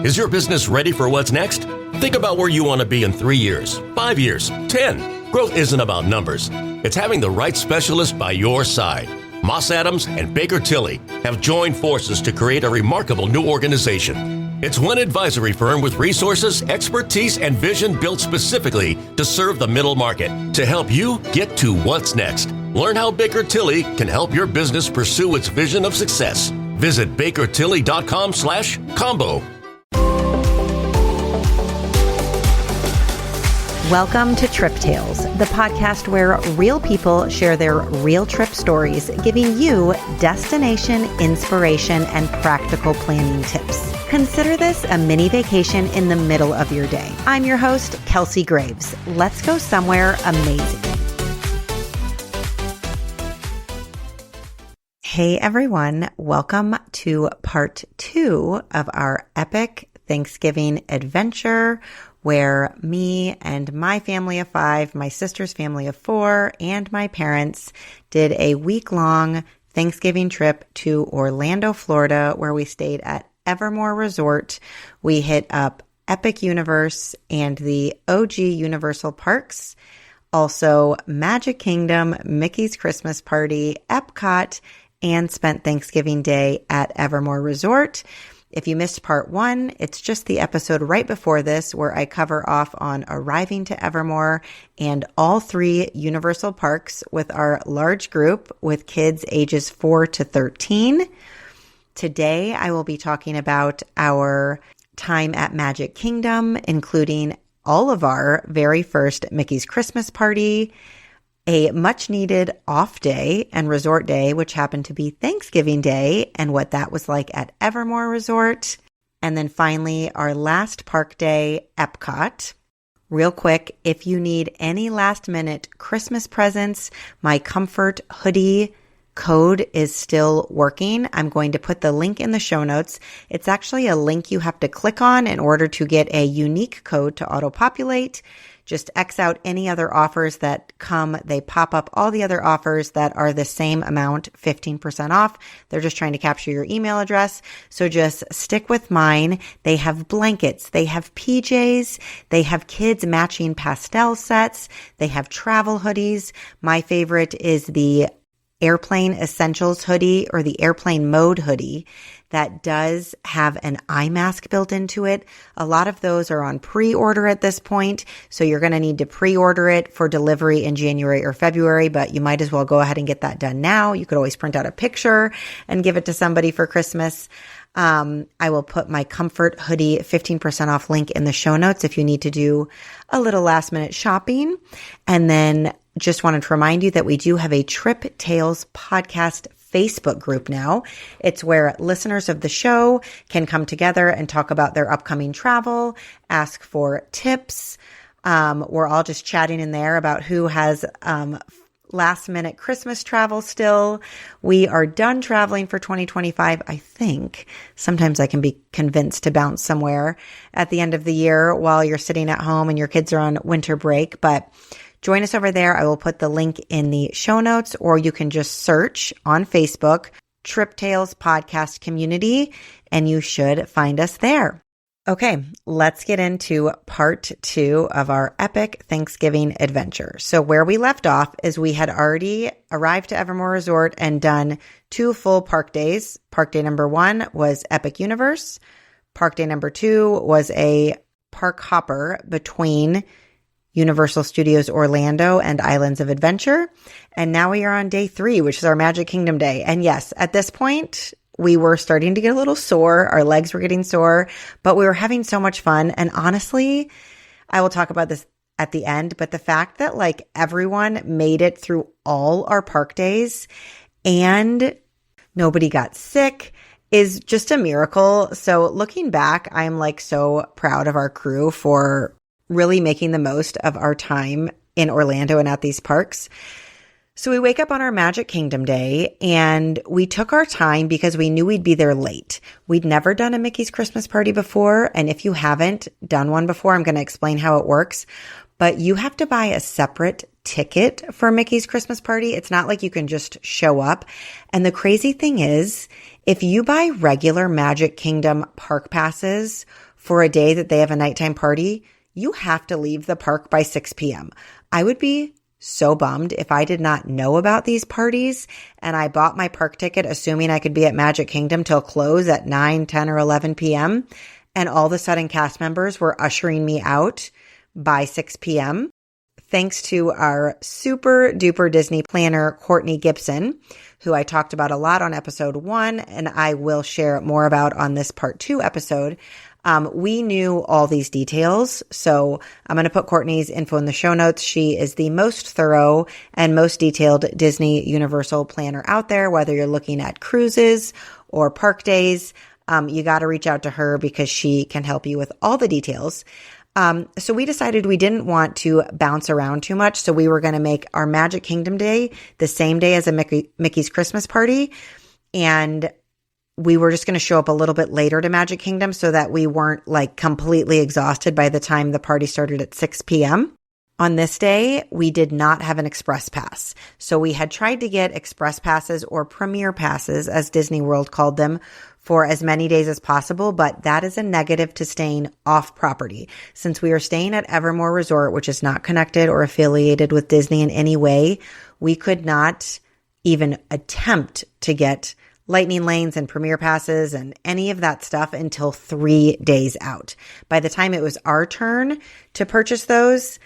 Is your business ready for what's next? Think about where you want to be in 3 years, 5 years, 10. Growth isn't about numbers. It's having the right specialist by your side. Moss Adams and Baker Tilly have joined forces to create a remarkable new organization. It's one advisory firm with resources, expertise, and vision built specifically to serve the middle market to help you get to what's next. Learn how Baker Tilly can help your business pursue its vision of success. Visit bakertilly.com/combo. Welcome to Trip Tales, the podcast where real people share their real trip stories, giving you destination, inspiration, and practical planning tips. Consider this a mini vacation in the middle of your day. I'm your host, Kelsey Graves. Let's go somewhere amazing. Hey everyone, welcome to part 2 of our epic Thanksgiving adventure, where me and my family of 5, my sister's family of 4, and my parents did a week-long Thanksgiving trip to Orlando, Florida, where we stayed at Evermore Resort. We hit up Epic Universe and the OG Universal Parks, also Magic Kingdom, Mickey's Christmas Party, Epcot, and spent Thanksgiving Day at Evermore Resort. If you missed part 1, it's just the episode right before this where I cover off on arriving to Evermore and all 3 Universal parks with our large group with kids ages 4 to 13. Today, I will be talking about our time at Magic Kingdom, including all of our very first Mickey's Christmas Party, a much-needed off day and resort day, which happened to be Thanksgiving Day, and what that was like at Evermore Resort. And then finally, our last park day, Epcot. Real quick, if you need any last-minute Christmas presents, my comfort hoodie code is still working. I'm going to put the link in the show notes. It's actually a link you have to click on in order to get a unique code to auto-populate. Just X out any other offers that come. They pop up all the other offers that are the same amount, 15% off. They're just trying to capture your email address. So just stick with mine. They have blankets. They have PJs. They have kids matching pastel sets. They have travel hoodies. My favorite is the Airplane Essentials hoodie or the Airplane Mode hoodie that does have an eye mask built into it. A lot of those are on pre-order at this point, so you're going to need to pre-order it for delivery in January or February, but you might as well go ahead and get that done now. You could always print out a picture and give it to somebody for Christmas. I will put my comfort hoodie 15% off link in the show notes if you need to do a little last minute shopping. And then just wanted to remind you that we do have a Trip Tales podcast Facebook group now. It's where listeners of the show can come together and talk about their upcoming travel, ask for tips. We're all just chatting in there about who has last minute Christmas travel still. We are done traveling for 2025, I think. Sometimes I can be convinced to bounce somewhere at the end of the year while you're sitting at home and your kids are on winter break, but join us over there. I will put the link in the show notes, or you can just search on Facebook, Trip Tales Podcast Community, and you should find us there. Okay, let's get into part 2 of our epic Thanksgiving adventure. So where we left off is we had already arrived to Evermore Resort and done 2 full park days. Park day number 1 was Epic Universe. Park day number 2 was a park hopper between Universal Studios Orlando and Islands of Adventure. And now we are on day 3, which is our Magic Kingdom day. And yes, at this point, we were starting to get a little sore. Our legs were getting sore, but we were having so much fun. And honestly, I will talk about this at the end, but the fact that like everyone made it through all our park days and nobody got sick is just a miracle. So looking back, I'm like so proud of our crew for really making the most of our time in Orlando and at these parks. So we wake up on our Magic Kingdom day and we took our time because we knew we'd be there late. We'd never done a Mickey's Christmas Party before. And if you haven't done one before, I'm going to explain how it works. But you have to buy a separate ticket for Mickey's Christmas Party. It's not like you can just show up. And the crazy thing is If you buy regular Magic Kingdom park passes for a day that they have a nighttime party, you have to leave the park by 6 p.m. I would be so bummed if I did not know about these parties and I bought my park ticket assuming I could be at Magic Kingdom till close at 9, 10, or 11 p.m. and all of a sudden cast members were ushering me out by 6 p.m. Thanks to our super duper Disney planner, Courtney Gibson, who I talked about a lot on episode 1 and I will share more about on this part 2 episode. We knew all these details, so I'm going to put Courtney's info in the show notes. She is the most thorough and most detailed Disney Universal planner out there, whether you're looking at cruises or park days. You got to reach out to her because she can help you with all the details. So we decided we didn't want to bounce around too much, so we were going to make our Magic Kingdom day the same day as a Mickey's Christmas party, and we were just going to show up a little bit later to Magic Kingdom so that we weren't like completely exhausted by the time the party started at 6 p.m. On this day, we did not have an express pass. So we had tried to get express passes or premier passes, as Disney World called them, for as many days as possible, but that is a negative to staying off property. Since we are staying at Evermore Resort, which is not connected or affiliated with Disney in any way, we could not even attempt to get lightning lanes and premier passes and any of that stuff until 3 days out. By the time it was our turn to purchase those,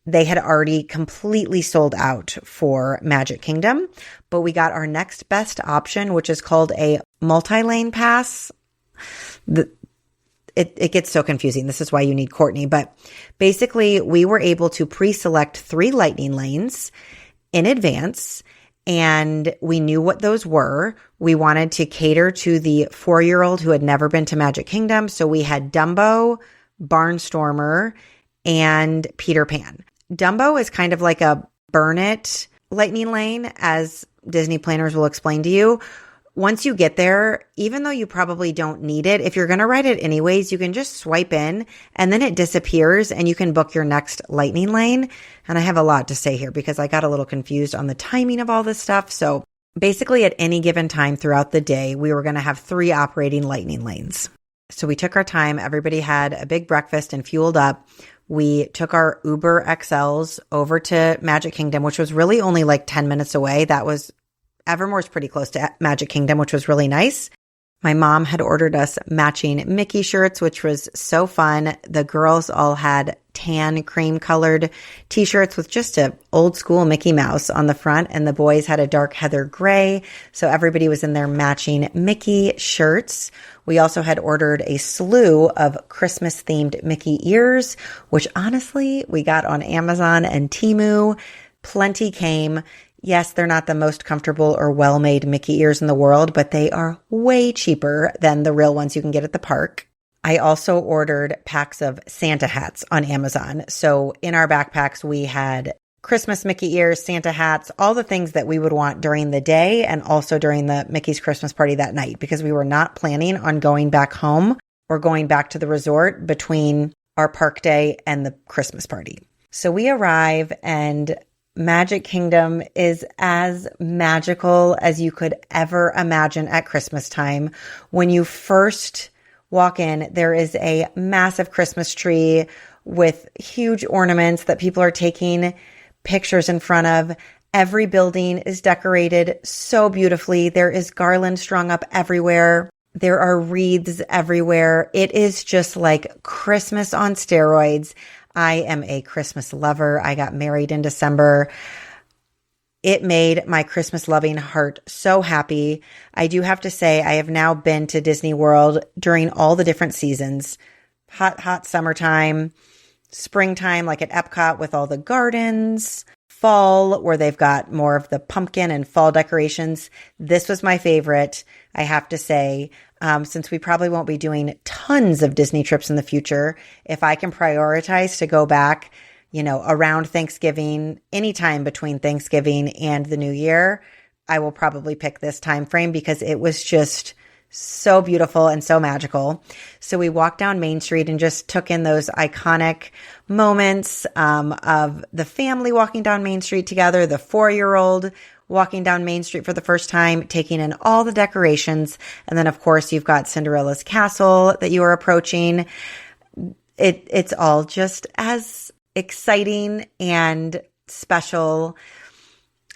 they had already completely sold out for Magic Kingdom, but we got our next best option, which is called a multi-lane pass. It gets so confusing. This is why you need Courtney, but basically we were able to pre-select 3 lightning lanes in advance, and we knew what those were. We wanted to cater to the 4-year-old who had never been to Magic Kingdom. So we had Dumbo, Barnstormer, and Peter Pan. Dumbo is kind of like a burn it lightning lane, as Disney planners will explain to you. Once you get there, even though you probably don't need it, if you're going to ride it anyways, you can just swipe in and then it disappears and you can book your next lightning lane. And I have a lot to say here because I got a little confused on the timing of all this stuff. So basically at any given time throughout the day, we were going to have 3 operating lightning lanes. So we took our time. Everybody had a big breakfast and fueled up. We took our Uber XLs over to Magic Kingdom, which was really only like 10 minutes away. That was Evermore's pretty close to Magic Kingdom, which was really nice. My mom had ordered us matching Mickey shirts, which was so fun. The girls all had tan cream colored t-shirts with just a old school Mickey Mouse on the front, and the boys had a dark heather gray. So everybody was in their matching Mickey shirts. We also had ordered a slew of Christmas themed Mickey ears, which honestly we got on Amazon and Temu. Plenty came. Yes, they're not the most comfortable or well-made Mickey ears in the world, but they are way cheaper than the real ones you can get at the park. I also ordered packs of Santa hats on Amazon. So in our backpacks, we had Christmas Mickey ears, Santa hats, all the things that we would want during the day and also during the Mickey's Christmas party that night, because we were not planning on going back home or going back to the resort between our park day and the Christmas party. So we arrive and Magic Kingdom is as magical as you could ever imagine at Christmas time. When you first walk in, there is a massive Christmas tree with huge ornaments that people are taking pictures in front of. Every building is decorated so beautifully. There is garland strung up everywhere. There are wreaths everywhere. It is just like Christmas on steroids. I am a Christmas lover. I got married in December. It made my Christmas loving heart so happy. I do have to say, I have now been to Disney World during all the different seasons. Hot summertime, springtime, like at Epcot with all the gardens, fall, where they've got more of the pumpkin and fall decorations. This was my favorite, I have to say. Since we probably won't be doing tons of Disney trips in the future, if I can prioritize to go back, around Thanksgiving, anytime between Thanksgiving and the New Year, I will probably pick this time frame because it was just so beautiful and so magical. So we walked down Main Street and just took in those iconic moments of the family walking down Main Street together, the 4-year-old walking down Main Street for the first time, taking in all the decorations. And then, of course, you've got Cinderella's castle that you are approaching. It's all just as exciting and special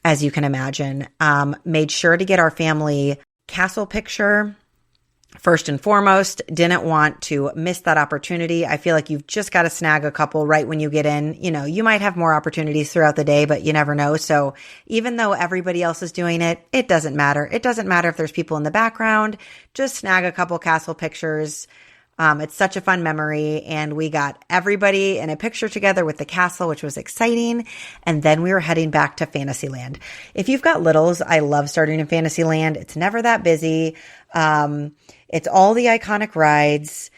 as you can imagine. Made sure to get our family castle picture first and foremost. Didn't want to miss that opportunity. I feel like you've just got to snag a couple right when you get in. You know, you might have more opportunities throughout the day, but you never know. So even though everybody else is doing it, it doesn't matter. It doesn't matter if there's people in the background. Just snag a couple castle pictures. It's such a fun memory, and we got everybody in a picture together with the castle, which was exciting. And then we were heading back to Fantasyland. If you've got littles, I love starting in Fantasyland. It's never that busy. It's all the iconic rides.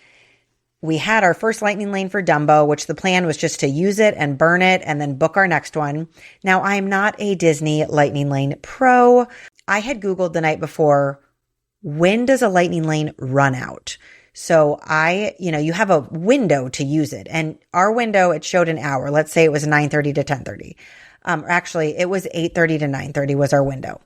We had our first lightning lane for Dumbo, which the plan was just to use it and burn it and then book our next one. Now, I'm not a Disney lightning lane pro. I had Googled the night before, when does a lightning lane run out? So you have a window to use it. And our window, it showed an hour. Let's say it was 9:30 to 10:30. Actually, it was 8:30 to 9:30 was our window.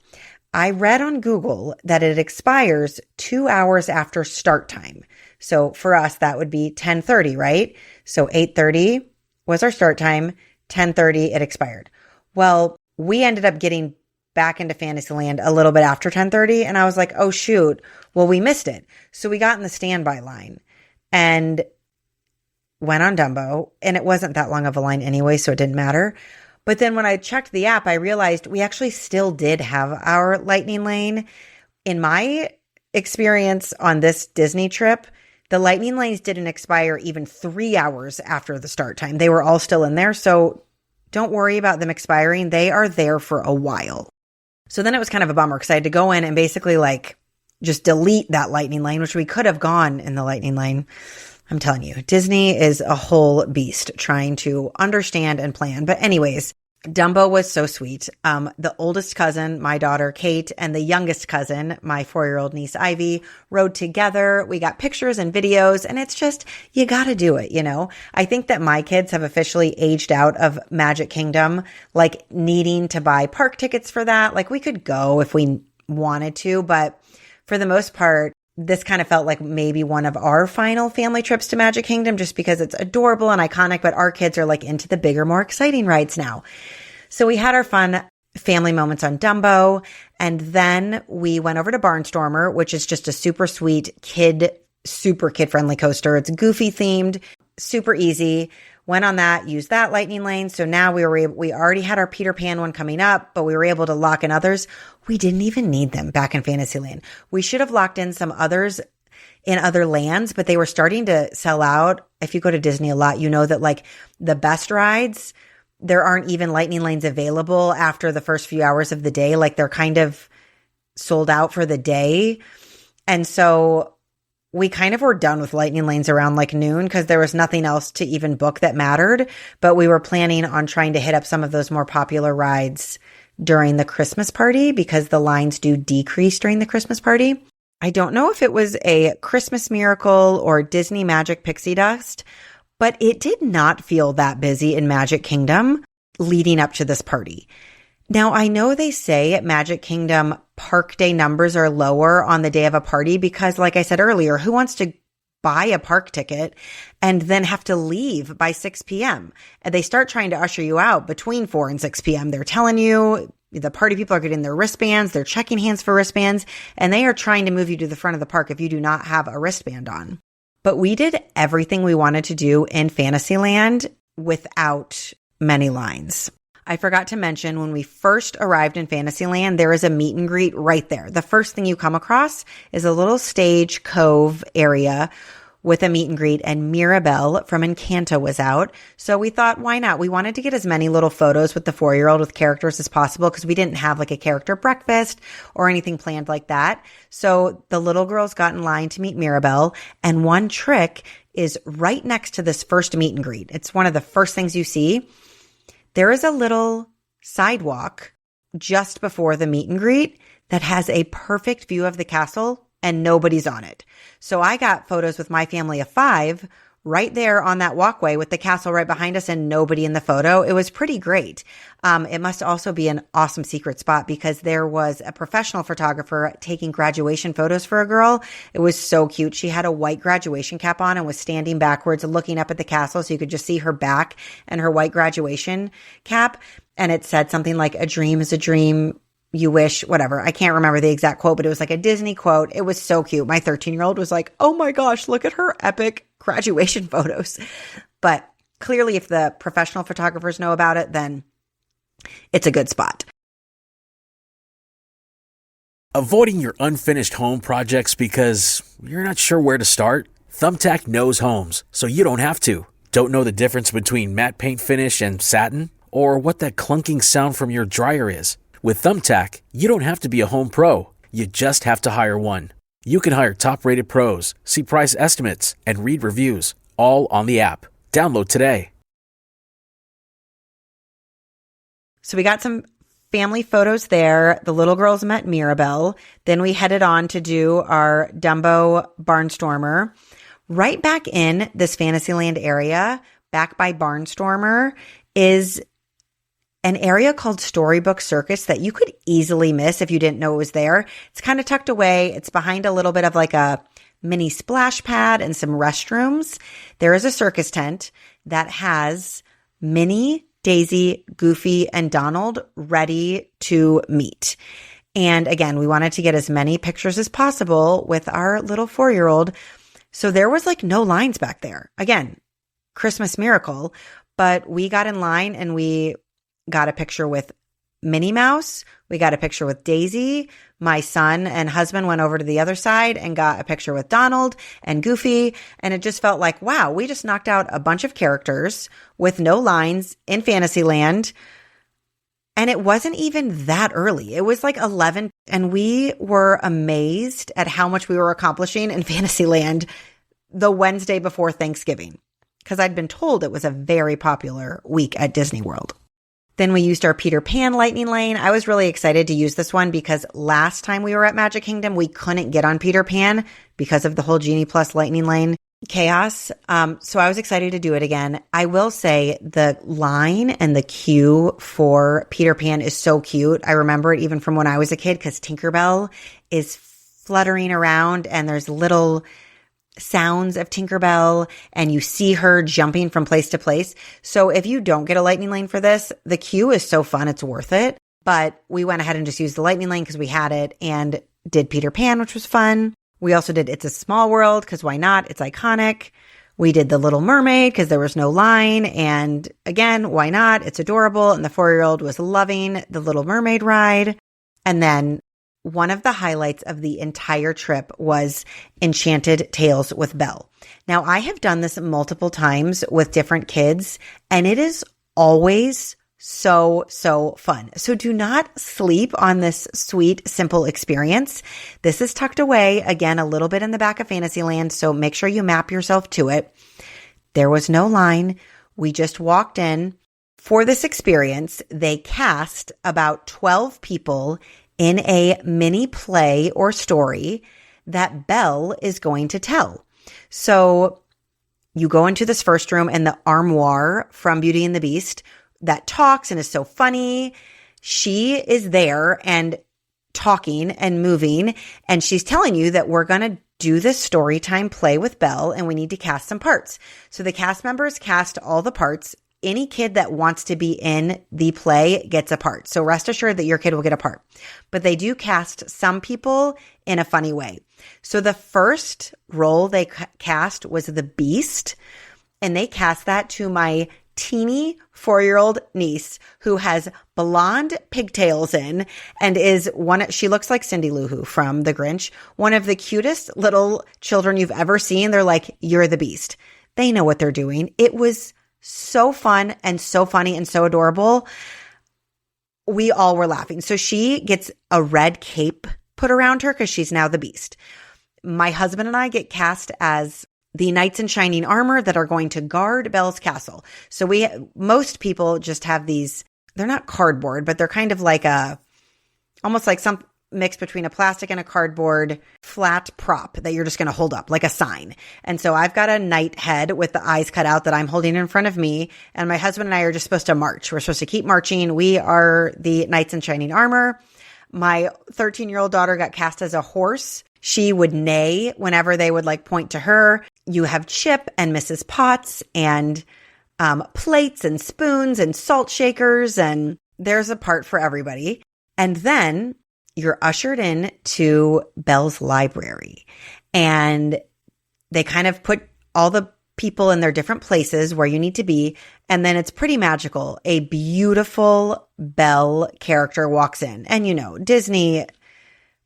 I read on Google that it expires 2 hours after start time. So for us, that would be 10:30, right? So 8:30 was our start time. 10:30, it expired. Well, we ended up getting back into Fantasyland a little bit after 10:30. And I was like, oh, shoot. Well, we missed it. So we got in the standby line and went on Dumbo. And it wasn't that long of a line anyway, so it didn't matter. But then when I checked the app, I realized we actually still did have our lightning lane. In my experience on this Disney trip, the lightning lanes didn't expire even 3 hours after the start time. They were all still in there. So don't worry about them expiring. They are there for a while. So then it was kind of a bummer because I had to go in and basically just delete that lightning lane, which we could have gone in the lightning lane. I'm telling you, Disney is a whole beast trying to understand and plan. But anyways, Dumbo was so sweet. The oldest cousin, my daughter, Kate, and the youngest cousin, my 4-year-old niece, Ivy, rode together. We got pictures and videos, and it's just, you got to do it, you know? I think that my kids have officially aged out of Magic Kingdom, needing to buy park tickets for that. We could go if we wanted to, but for the most part, this kind of felt like maybe one of our final family trips to Magic Kingdom just because it's adorable and iconic, but our kids are into the bigger, more exciting rides now. So we had our fun family moments on Dumbo, and then we went over to Barnstormer, which is just a super sweet super kid-friendly coaster. It's goofy themed, super easy. Went on that, used that lightning lane. So now we already had our Peter Pan one coming up, but we were able to lock in others. We didn't even need them back in Fantasyland. We should have locked in some others in other lands, but they were starting to sell out. If you go to Disney a lot, you know that the best rides, there aren't even lightning lanes available after the first few hours of the day. They're kind of sold out for the day. And so we kind of were done with lightning lanes around noon because there was nothing else to even book that mattered. But we were planning on trying to hit up some of those more popular rides during the Christmas party because the lines do decrease during the Christmas party. I don't know if it was a Christmas miracle or Disney magic pixie dust, but it did not feel that busy in Magic Kingdom leading up to this party. Now, I know they say at Magic Kingdom, park day numbers are lower on the day of a party because, like I said earlier, who wants to buy a park ticket and then have to leave by 6 p.m.? And they start trying to usher you out between 4 and 6 p.m. They're telling you the party people are getting their wristbands, they're checking hands for wristbands, and they are trying to move you to the front of the park if you do not have a wristband on. But we did everything we wanted to do in Fantasyland without many lines. I forgot to mention when we first arrived in Fantasyland, there is a meet and greet right there. The first thing you come across is a little stage cove area with a meet and greet, and Mirabel from Encanto was out. So we thought, why not? We wanted to get as many little photos with the 4-year-old with characters as possible because we didn't have a character breakfast or anything planned like that. So the little girls got in line to meet Mirabel, and one trick is right next to this first meet and greet. It's one of the first things you see. There is a little sidewalk just before the meet and greet that has a perfect view of the castle and nobody's on it. So I got photos with my family of 5 right there on that walkway with the castle right behind us and nobody in the photo. It was pretty great. It must also be an awesome secret spot because there was a professional photographer taking graduation photos for a girl. It was so cute. She had a white graduation cap on and was standing backwards and looking up at the castle so you could just see her back and her white graduation cap. And it said something like, "A dream is a dream. You wish," whatever. I can't remember the exact quote, but it was like a Disney quote. It was so cute. My 13-year-old was like, "Oh my gosh, look at her epic graduation photos." But clearly, if the professional photographers know about it, then it's a good spot. Avoiding your unfinished home projects because you're not sure where to start? Thumbtack knows homes, so you don't have to. Don't know the difference between matte paint finish and satin? Or what that clunking sound from your dryer is? With Thumbtack, you don't have to be a home pro. You just have to hire one. You can hire top-rated pros, see price estimates, and read reviews, all on the app. Download today. So we got some family photos there. The little girls met Mirabel. Then we headed on to do our Dumbo Barnstormer. Right back in this Fantasyland area, back by Barnstormer, is an area called Storybook Circus that you could easily miss if you didn't know it was there. It's kind of tucked away. It's behind a little bit of like a mini splash pad and some restrooms. There is a circus tent that has Minnie, Daisy, Goofy, and Donald ready to meet. And again, we wanted to get as many pictures as possible with our little 4-year-old. So there was like no lines back there. Again, Christmas miracle, but we got in line and we got a picture with Minnie Mouse. We got a picture with Daisy. My son and husband went over to the other side and got a picture with Donald and Goofy. And it just felt like, wow, we just knocked out a bunch of characters with no lines in Fantasyland. And it wasn't even that early. It was like 11. And we were amazed at how much we were accomplishing in Fantasyland the Wednesday before Thanksgiving, because I'd been told it was a very popular week at Disney World. Then we used our Peter Pan lightning lane. I was really excited to use this one because last time we were at Magic Kingdom, we couldn't get on Peter Pan because of the whole Genie Plus lightning lane chaos. So I was excited to do it again. I will say the line and the queue for Peter Pan is so cute. I remember it even from when I was a kid because Tinkerbell is fluttering around and there's little sounds of Tinkerbell and you see her jumping from place to place. So if you don't get a lightning lane for this, the queue is so fun. It's worth it. But we went ahead and just used the lightning lane because we had it and did Peter Pan, which was fun. We also did It's a Small World because why not? It's iconic. We did The Little Mermaid because there was no line. And again, why not? It's adorable. And the 4-year-old was loving the Little Mermaid ride. And then one of the highlights of the entire trip was Enchanted Tales with Belle. Now, I have done this multiple times with different kids, and it is always so fun. So do not sleep on this sweet, simple experience. This is tucked away, again, a little bit in the back of Fantasyland, so make sure you map yourself to it. There was no line. We just walked in. For this experience, they cast about 12 people in a mini play or story that Belle is going to tell. So you go into this first room and the armoire from Beauty and the Beast that talks and is so funny. She is there and talking and moving, and she's telling you that we're going to do this story time play with Belle and we need to cast some parts. So the cast members cast all the parts. Any kid that wants to be in the play gets a part. So rest assured that your kid will get a part. But they do cast some people in a funny way. So the first role they cast was the Beast, and they cast that to my teeny 4-year-old niece who has blonde pigtails in and is she looks like Cindy Lou Who from The Grinch, one of the cutest little children you've ever seen. They're like, "You're the Beast." They know what they're doing. It was so fun and so funny and so adorable. We all were laughing. So she gets a red cape put around her because she's now the Beast. My husband and I get cast as the knights in shining armor that are going to guard Belle's castle. So most people just have these, they're not cardboard, but they're kind of like almost like some mix between a plastic and a cardboard flat prop that you're just going to hold up like a sign. And so I've got a knight head with the eyes cut out that I'm holding in front of me. And my husband and I are just supposed to march. We're supposed to keep marching. We are the knights in shining armor. My 13-year-old daughter got cast as a horse. She would neigh whenever they would like point to her. You have Chip and Mrs. Potts and plates and spoons and salt shakers, and there's a part for everybody. And then you're ushered in to Belle's library, and they kind of put all the people in their different places where you need to be. And then it's pretty magical. A beautiful Belle character walks in, and Disney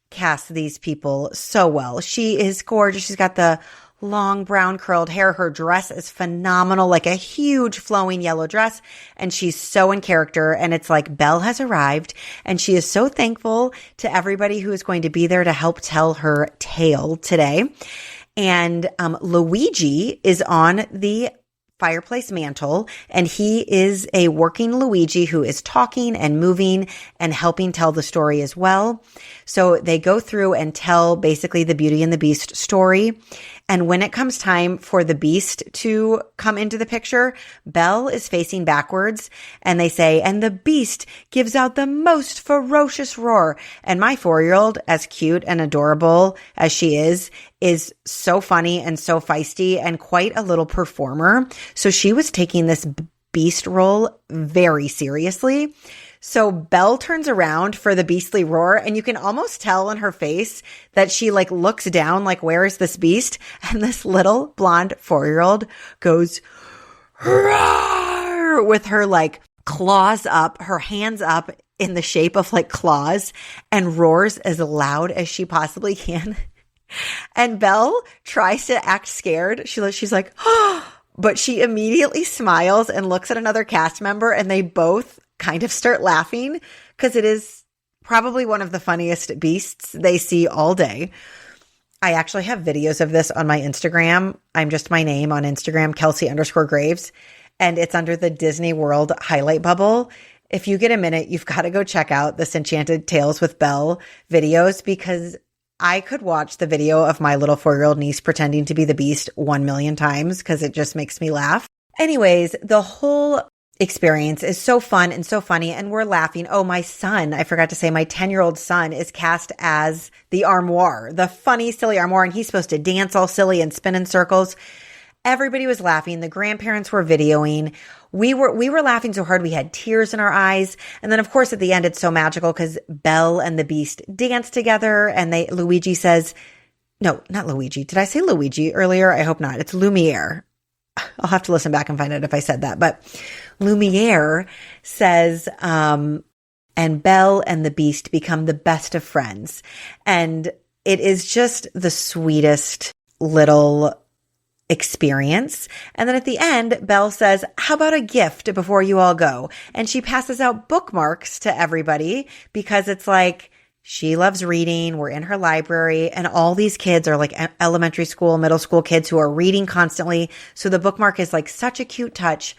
casts these people so well. She is gorgeous. She's got the long brown curled hair. Her dress is phenomenal, like a huge flowing yellow dress. And she's so in character. And it's like Belle has arrived, and she is so thankful to everybody who is going to be there to help tell her tale today. And Luigi is on the fireplace mantle, and he is a working Luigi who is talking and moving and helping tell the story as well. So they go through and tell basically the Beauty and the Beast story. And when it comes time for the Beast to come into the picture, Belle is facing backwards, and they say, and the Beast gives out the most ferocious roar. And my 4-year-old, as cute and adorable as she is so funny and so feisty and quite a little performer. So she was taking this Beast role very seriously. So Belle turns around for the beastly roar, and you can almost tell in her face that she like looks down, like, where is this beast? And this little blonde 4-year-old goes, roar, with her like claws up, her hands up in the shape of like claws, and roars as loud as she possibly can. And Belle tries to act scared. She's like, oh, but she immediately smiles and looks at another cast member, and they both kind of start laughing because it is probably one of the funniest beasts they see all day. I actually have videos of this on my Instagram. I'm just my name on Instagram, Kelsey_Graves, and it's under the Disney World highlight bubble. If you get a minute, you've got to go check out this Enchanted Tales with Belle videos, because I could watch the video of my little 4-year-old niece pretending to be the Beast 1 million times because it just makes me laugh. Anyways, the whole experience is so fun and so funny, and we're laughing. Oh, my son, I forgot to say, my 10-year-old son is cast as the armoire, the funny, silly armoire, and he's supposed to dance all silly and spin in circles. Everybody was laughing. The grandparents were videoing. We were laughing so hard we had tears in our eyes. And then, of course, at the end, it's so magical because Belle and the Beast dance together, and Luigi says, no, not Luigi. Did I say Luigi earlier? I hope not. It's Lumiere. I'll have to listen back and find out if I said that. But Lumiere says, and Belle and the Beast become the best of friends. And it is just the sweetest little experience. And then at the end, Belle says, how about a gift before you all go? And she passes out bookmarks to everybody because it's like, she loves reading. We're in her library, and all these kids are like elementary school, middle school kids who are reading constantly. So the bookmark is like such a cute touch.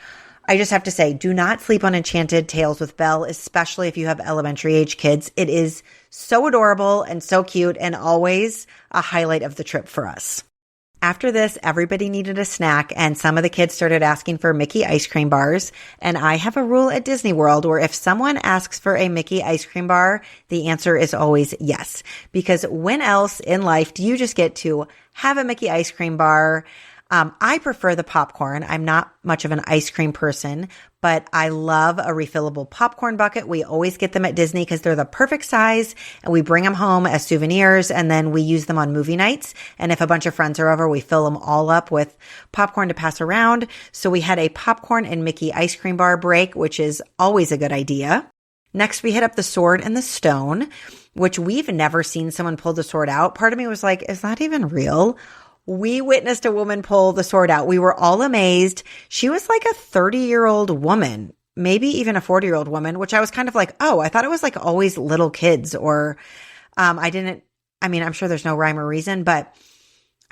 I just have to say, do not sleep on Enchanted Tales with Belle, especially if you have elementary age kids. It is so adorable and so cute, and always a highlight of the trip for us. After this, everybody needed a snack, and some of the kids started asking for Mickey ice cream bars. And I have a rule at Disney World where if someone asks for a Mickey ice cream bar, the answer is always yes. Because when else in life do you just get to have a Mickey ice cream bar? I prefer the popcorn. I'm not much of an ice cream person, but I love a refillable popcorn bucket. We always get them at Disney because they're the perfect size, and we bring them home as souvenirs, and then we use them on movie nights. And if a bunch of friends are over, we fill them all up with popcorn to pass around. So we had a popcorn and Mickey ice cream bar break, which is always a good idea. Next, we hit up the Sword and the Stone, which we've never seen someone pull the sword out. Part of me was like, is that even real? We witnessed a woman pull the sword out. We were all amazed. She was like a 30-year-old woman, maybe even a 40-year-old woman, which I was kind of like, oh, I thought it was like always little kids, or I'm sure there's no rhyme or reason, but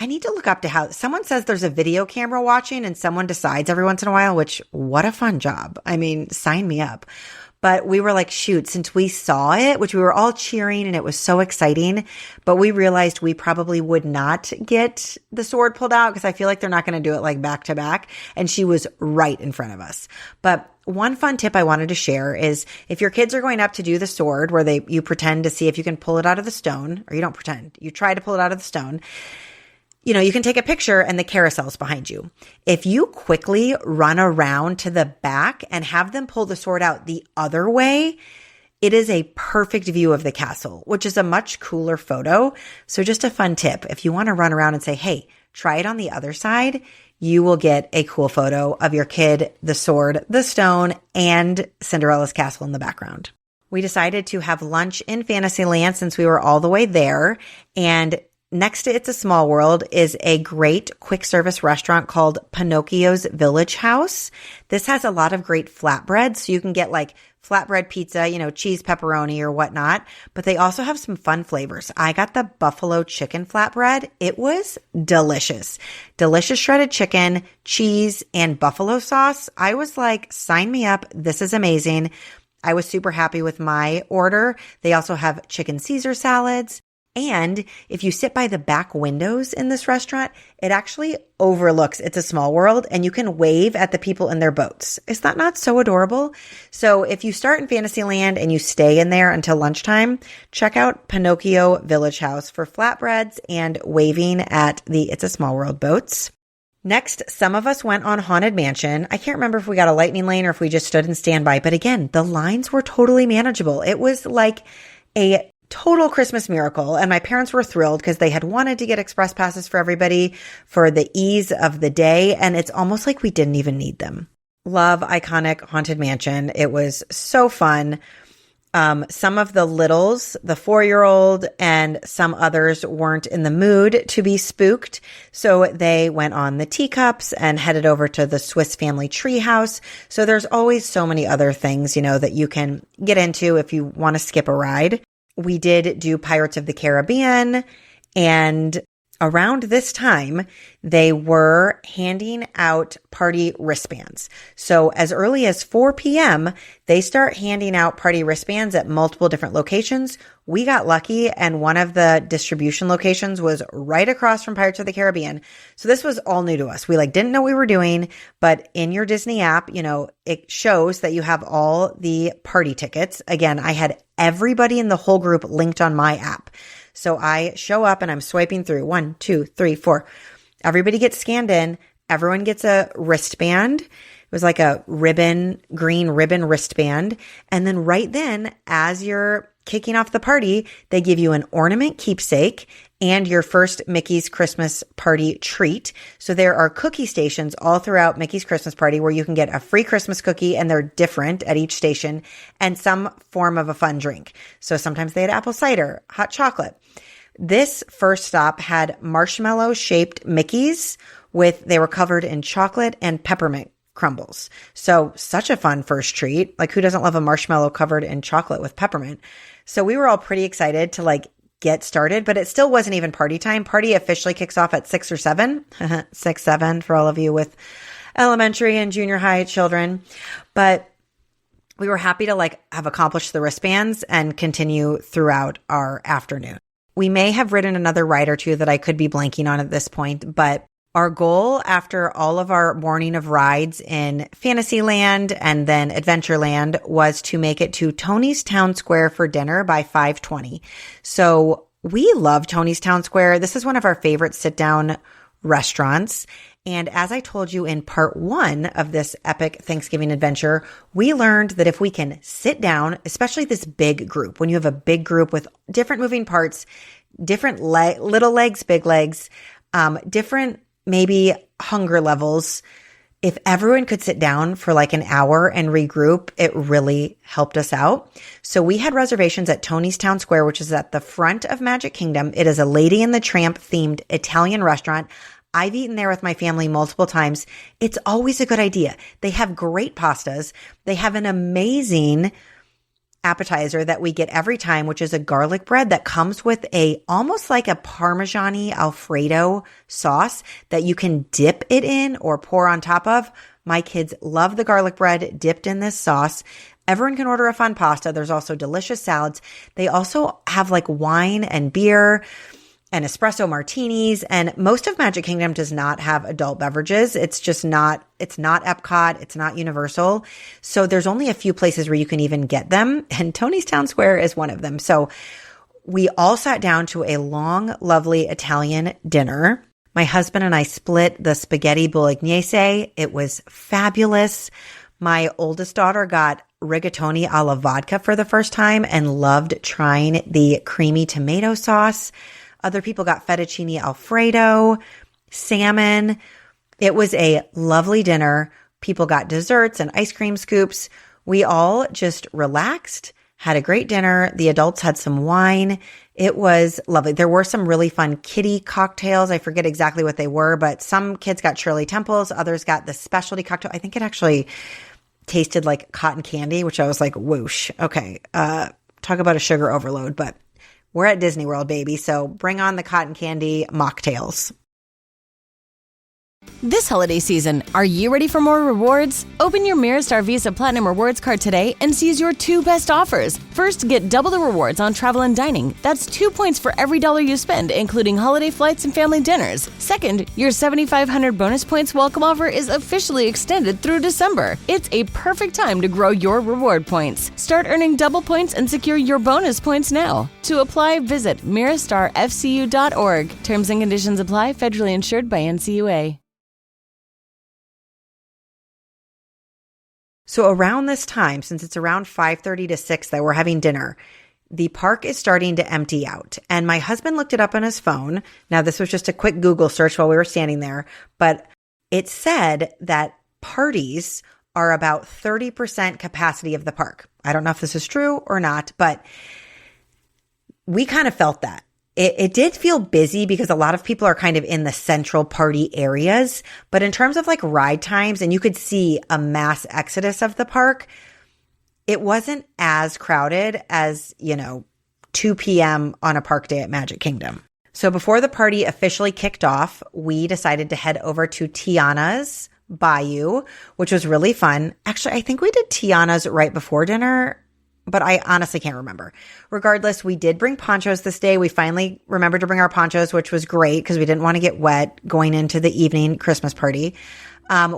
I need to look up to how someone says there's a video camera watching and someone decides every once in a while, which what a fun job. I mean, sign me up. But we were like, shoot, since we saw it, which we were all cheering and it was so exciting, but we realized we probably would not get the sword pulled out because I feel like they're not going to do it like back to back. And she was right in front of us. But one fun tip I wanted to share is if your kids are going up to do the sword where you pretend to see if you can pull it out of the stone, or you don't pretend, you try to pull it out of the stone, you can take a picture and the carousel's behind you. If you quickly run around to the back and have them pull the sword out the other way, it is a perfect view of the castle, which is a much cooler photo. So just a fun tip. If you want to run around and say, hey, try it on the other side, you will get a cool photo of your kid, the sword, the stone, and Cinderella's castle in the background. We decided to have lunch in Fantasyland since we were all the way there, and next to It's a Small World is a great quick service restaurant called Pinocchio's Village Haus. This has a lot of great flatbreads, so you can get like flatbread pizza, cheese, pepperoni or whatnot, but they also have some fun flavors. I got the buffalo chicken flatbread. It was delicious. Delicious shredded chicken, cheese, and buffalo sauce. I was like, sign me up. This is amazing. I was super happy with my order. They also have chicken Caesar salads. And if you sit by the back windows in this restaurant, it actually overlooks It's a Small World and you can wave at the people in their boats. Is that not so adorable? So if you start in Fantasyland and you stay in there until lunchtime, check out Pinocchio Village Haus for flatbreads and waving at the It's a Small World boats. Next, some of us went on Haunted Mansion. I can't remember if we got a lightning lane or if we just stood in standby, but again, the lines were totally manageable. It was like a total Christmas miracle. And my parents were thrilled because they had wanted to get express passes for everybody for the ease of the day. And it's almost like we didn't even need them. Love iconic Haunted Mansion. It was so fun. Some of the littles, the 4-year-old and some others weren't in the mood to be spooked. So they went on the teacups and headed over to the Swiss Family Treehouse. So there's always so many other things, that you can get into if you want to skip a ride. We did do Pirates of the Caribbean, and around this time, they were handing out party wristbands. So as early as 4 p.m., they start handing out party wristbands at multiple different locations. We got lucky, and one of the distribution locations was right across from Pirates of the Caribbean. So this was all new to us. We didn't know what we were doing, but in your Disney app, it shows that you have all the party tickets. Again, I had everybody in the whole group linked on my app. So I show up and I'm swiping through 1, 2, 3, 4. Everybody gets scanned in. Everyone gets a wristband. It was like a green ribbon wristband. And then right then, as you're kicking off the party, they give you an ornament keepsake and your first Mickey's Christmas Party treat. So there are cookie stations all throughout Mickey's Christmas Party where you can get a free Christmas cookie, and they're different at each station, and some form of a fun drink. So sometimes they had apple cider, hot chocolate. This first stop had marshmallow-shaped Mickeys they were covered in chocolate and peppermint crumbles. So such a fun first treat. Like, who doesn't love a marshmallow covered in chocolate with peppermint? So we were all pretty excited to get started, but it still wasn't even party time. Party officially kicks off at 6 or 7, 6, 7 for all of you with elementary and junior high children. But we were happy to have accomplished the wristbands and continue throughout our afternoon. We may have ridden another ride or two that I could be blanking on at this point, but our goal after all of our morning of rides in Fantasyland and then Adventureland was to make it to Tony's Town Square for dinner by 5:20. So we love Tony's Town Square. This is one of our favorite sit-down restaurants. And as I told you in part 1 of this epic Thanksgiving adventure, we learned that if we can sit down, especially this big group, when you have a big group with different moving parts, different little legs, big legs, different maybe hunger levels, if everyone could sit down for an hour and regroup, it really helped us out. So we had reservations at Tony's Town Square, which is at the front of Magic Kingdom. It is a Lady and the Tramp themed Italian restaurant. I've eaten there with my family multiple times. It's always a good idea. They have great pastas. They have an amazing appetizer that we get every time, which is a garlic bread that comes with almost like a Parmesan-y Alfredo sauce that you can dip it in or pour on top of. My kids love the garlic bread dipped in this sauce. Everyone can order a fun pasta. There's also delicious salads. They also have like wine and beer and espresso martinis. And most of Magic Kingdom does not have adult beverages. It's not Epcot. It's not Universal. So there's only a few places where you can even get them. And Tony's Town Square is one of them. So we all sat down to a long, lovely Italian dinner. My husband and I split the spaghetti bolognese. It was fabulous. My oldest daughter got rigatoni alla vodka for the first time and loved trying the creamy tomato sauce. Other people got fettuccine alfredo, salmon. It was a lovely dinner. People got desserts and ice cream scoops. We all just relaxed, had a great dinner. The adults had some wine. It was lovely. There were some really fun kiddie cocktails. I forget exactly what they were, but some kids got Shirley Temples. Others got the specialty cocktail. I think it actually tasted like cotton candy, which I was like, whoosh. Okay. Talk about a sugar overload, but we're at Disney World, baby. So bring on the cotton candy mocktails. This holiday season, are you ready for more rewards? Open your Mirastar Visa Platinum Rewards card today and seize your two best offers. First, get double the rewards on travel and dining. That's 2 points for every dollar you spend, including holiday flights and family dinners. Second, your 7,500 bonus points welcome offer is officially extended through December. It's a perfect time to grow your reward points. Start earning double points and secure your bonus points now. To apply, visit mirastarfcu.org. Terms and conditions apply. Federally insured by NCUA. So around this time, since it's around 5:30 to 6 that we're having dinner, the park is starting to empty out. And my husband looked it up on his phone. Now, this was just a quick Google search while we were standing there, but it said that parties are about 30% capacity of the park. I don't know if this is true or not, but we kind of felt that. It did feel busy because a lot of people are kind of in the central party areas. But in terms of like ride times, and you could see a mass exodus of the park, it wasn't as crowded as, 2 p.m. on a park day at Magic Kingdom. So before the party officially kicked off, we decided to head over to Tiana's Bayou, which was really fun. Actually, I think we did Tiana's right before dinner, but I honestly can't remember. Regardless, we did bring ponchos this day. We finally remembered to bring our ponchos, which was great because we didn't want to get wet going into the evening Christmas party.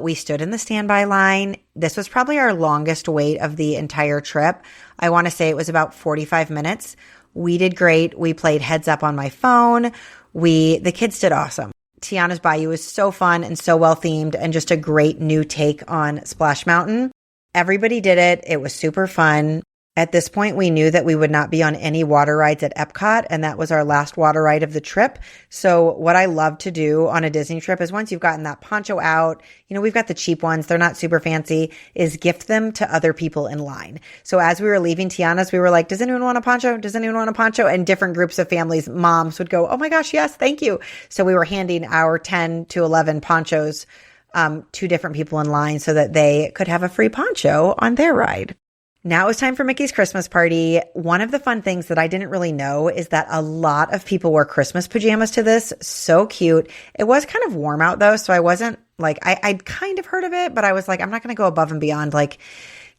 We stood in the standby line. This was probably our longest wait of the entire trip. I want to say it was about 45 minutes. We did great. We played heads up on my phone. The kids did awesome. Tiana's Bayou is so fun and so well themed and just a great new take on Splash Mountain. Everybody did it. It was super fun. At this point, we knew that we would not be on any water rides at Epcot, and that was our last water ride of the trip. So what I love to do on a Disney trip is once you've gotten that poncho out, we've got the cheap ones, they're not super fancy, is gift them to other people in line. So as we were leaving Tiana's, we were like, does anyone want a poncho? Does anyone want a poncho? And different groups of families, moms would go, oh my gosh, yes, thank you. So we were handing our 10 to 11 ponchos to different people in line so that they could have a free poncho on their ride. Now it's time for Mickey's Christmas party. One of the fun things that I didn't really know is that a lot of people wore Christmas pajamas to this. So cute. It was kind of warm out though, so I wasn't like, I'd kind of heard of it, but I was like, I'm not going to go above and beyond like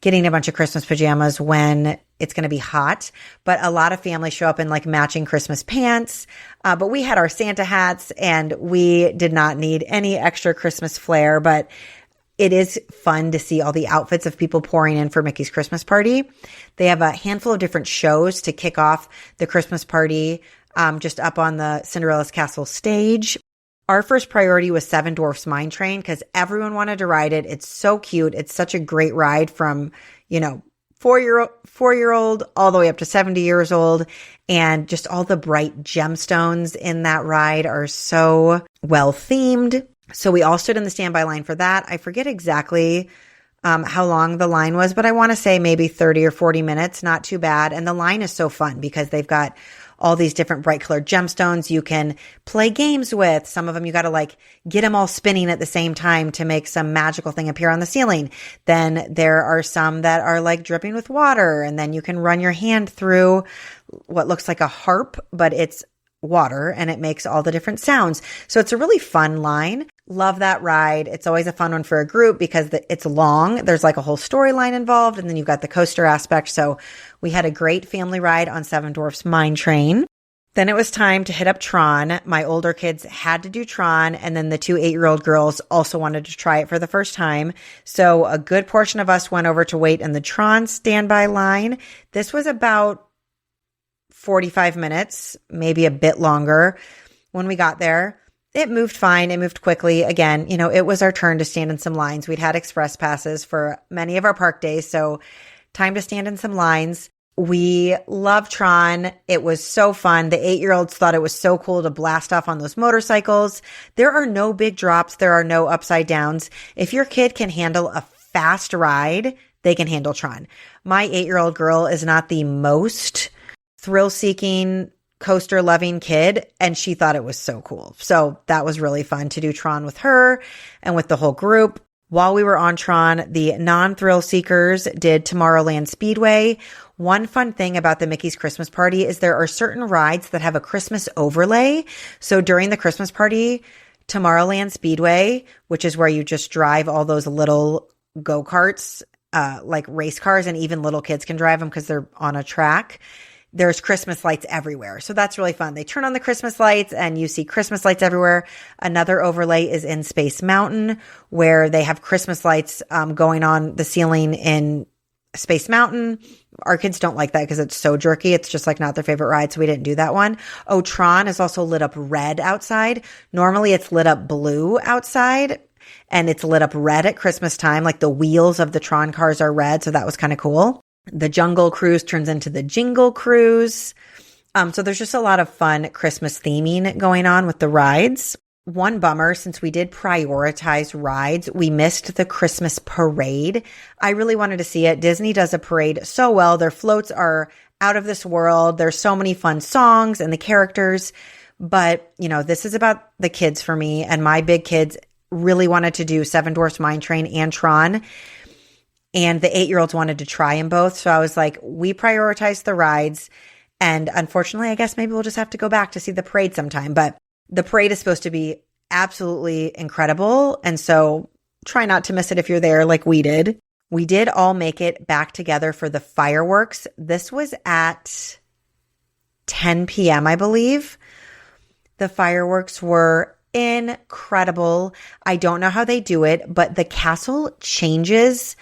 getting a bunch of Christmas pajamas when it's going to be hot. But a lot of families show up in like matching Christmas pants. But we had our Santa hats and we did not need any extra Christmas flair, but it is fun to see all the outfits of people pouring in for Mickey's Christmas party. They have a handful of different shows to kick off the Christmas party just up on the Cinderella's Castle stage. Our first priority was Seven Dwarfs Mine Train because everyone wanted to ride it. It's so cute. It's such a great ride from, 4-year-old all the way up to 70 years old. And just all the bright gemstones in that ride are so well themed. So we all stood in the standby line for that. I forget exactly how long the line was, but I want to say maybe 30 or 40 minutes, not too bad. And the line is so fun because they've got all these different bright colored gemstones you can play games with. Some of them you got to like get them all spinning at the same time to make some magical thing appear on the ceiling. Then there are some that are like dripping with water, and then you can run your hand through what looks like a harp, but it's water and it makes all the different sounds. So it's a really fun line. Love that ride. It's always a fun one for a group because it's long. There's like a whole storyline involved, and then you've got the coaster aspect. So we had a great family ride on Seven Dwarfs Mine Train. Then it was time to hit up Tron. My older kids had to do Tron, and then the 2 8-year-old girls also wanted to try it for the first time. So a good portion of us went over to wait in the Tron standby line. This was about 45 minutes, maybe a bit longer when we got there. It moved fine. It moved quickly. Again, it was our turn to stand in some lines. We'd had express passes for many of our park days, so time to stand in some lines. We love Tron. It was so fun. The 8-year-olds thought it was so cool to blast off on those motorcycles. There are no big drops. There are no upside downs. If your kid can handle a fast ride, they can handle Tron. My 8-year-old girl is not the most thrill-seeking, coaster-loving kid, and she thought it was so cool. So that was really fun to do Tron with her and with the whole group. While we were on Tron, the non-thrill seekers did Tomorrowland Speedway. One fun thing about the Mickey's Christmas Party is there are certain rides that have a Christmas overlay. So during the Christmas party, Tomorrowland Speedway, which is where you just drive all those little go-karts, like race cars, and even little kids can drive them because they're on a track. There's Christmas lights everywhere. So that's really fun. They turn on the Christmas lights and you see Christmas lights everywhere. Another overlay is in Space Mountain, where they have Christmas lights going on the ceiling in Space Mountain. Our kids don't like that because it's so jerky. It's just like not their favorite ride. So we didn't do that one. Oh, Tron is also lit up red outside. Normally it's lit up blue outside, and it's lit up red at Christmas time. Like the wheels of the Tron cars are red. So that was kind of cool. The Jungle Cruise turns into the Jingle Cruise. So there's just a lot of fun Christmas theming going on with the rides. One bummer, since we did prioritize rides, we missed the Christmas parade. I really wanted to see it. Disney does a parade so well. Their floats are out of this world. There's so many fun songs and the characters. But, this is about the kids for me. And my big kids really wanted to do Seven Dwarfs Mine Train and Tron. And the 8-year-olds wanted to try them both. So I was like, we prioritized the rides. And unfortunately, I guess maybe we'll just have to go back to see the parade sometime. But the parade is supposed to be absolutely incredible. And so try not to miss it if you're there like we did. We did all make it back together for the fireworks. This was at 10 p.m., I believe. The fireworks were incredible. I don't know how they do it, but the castle changes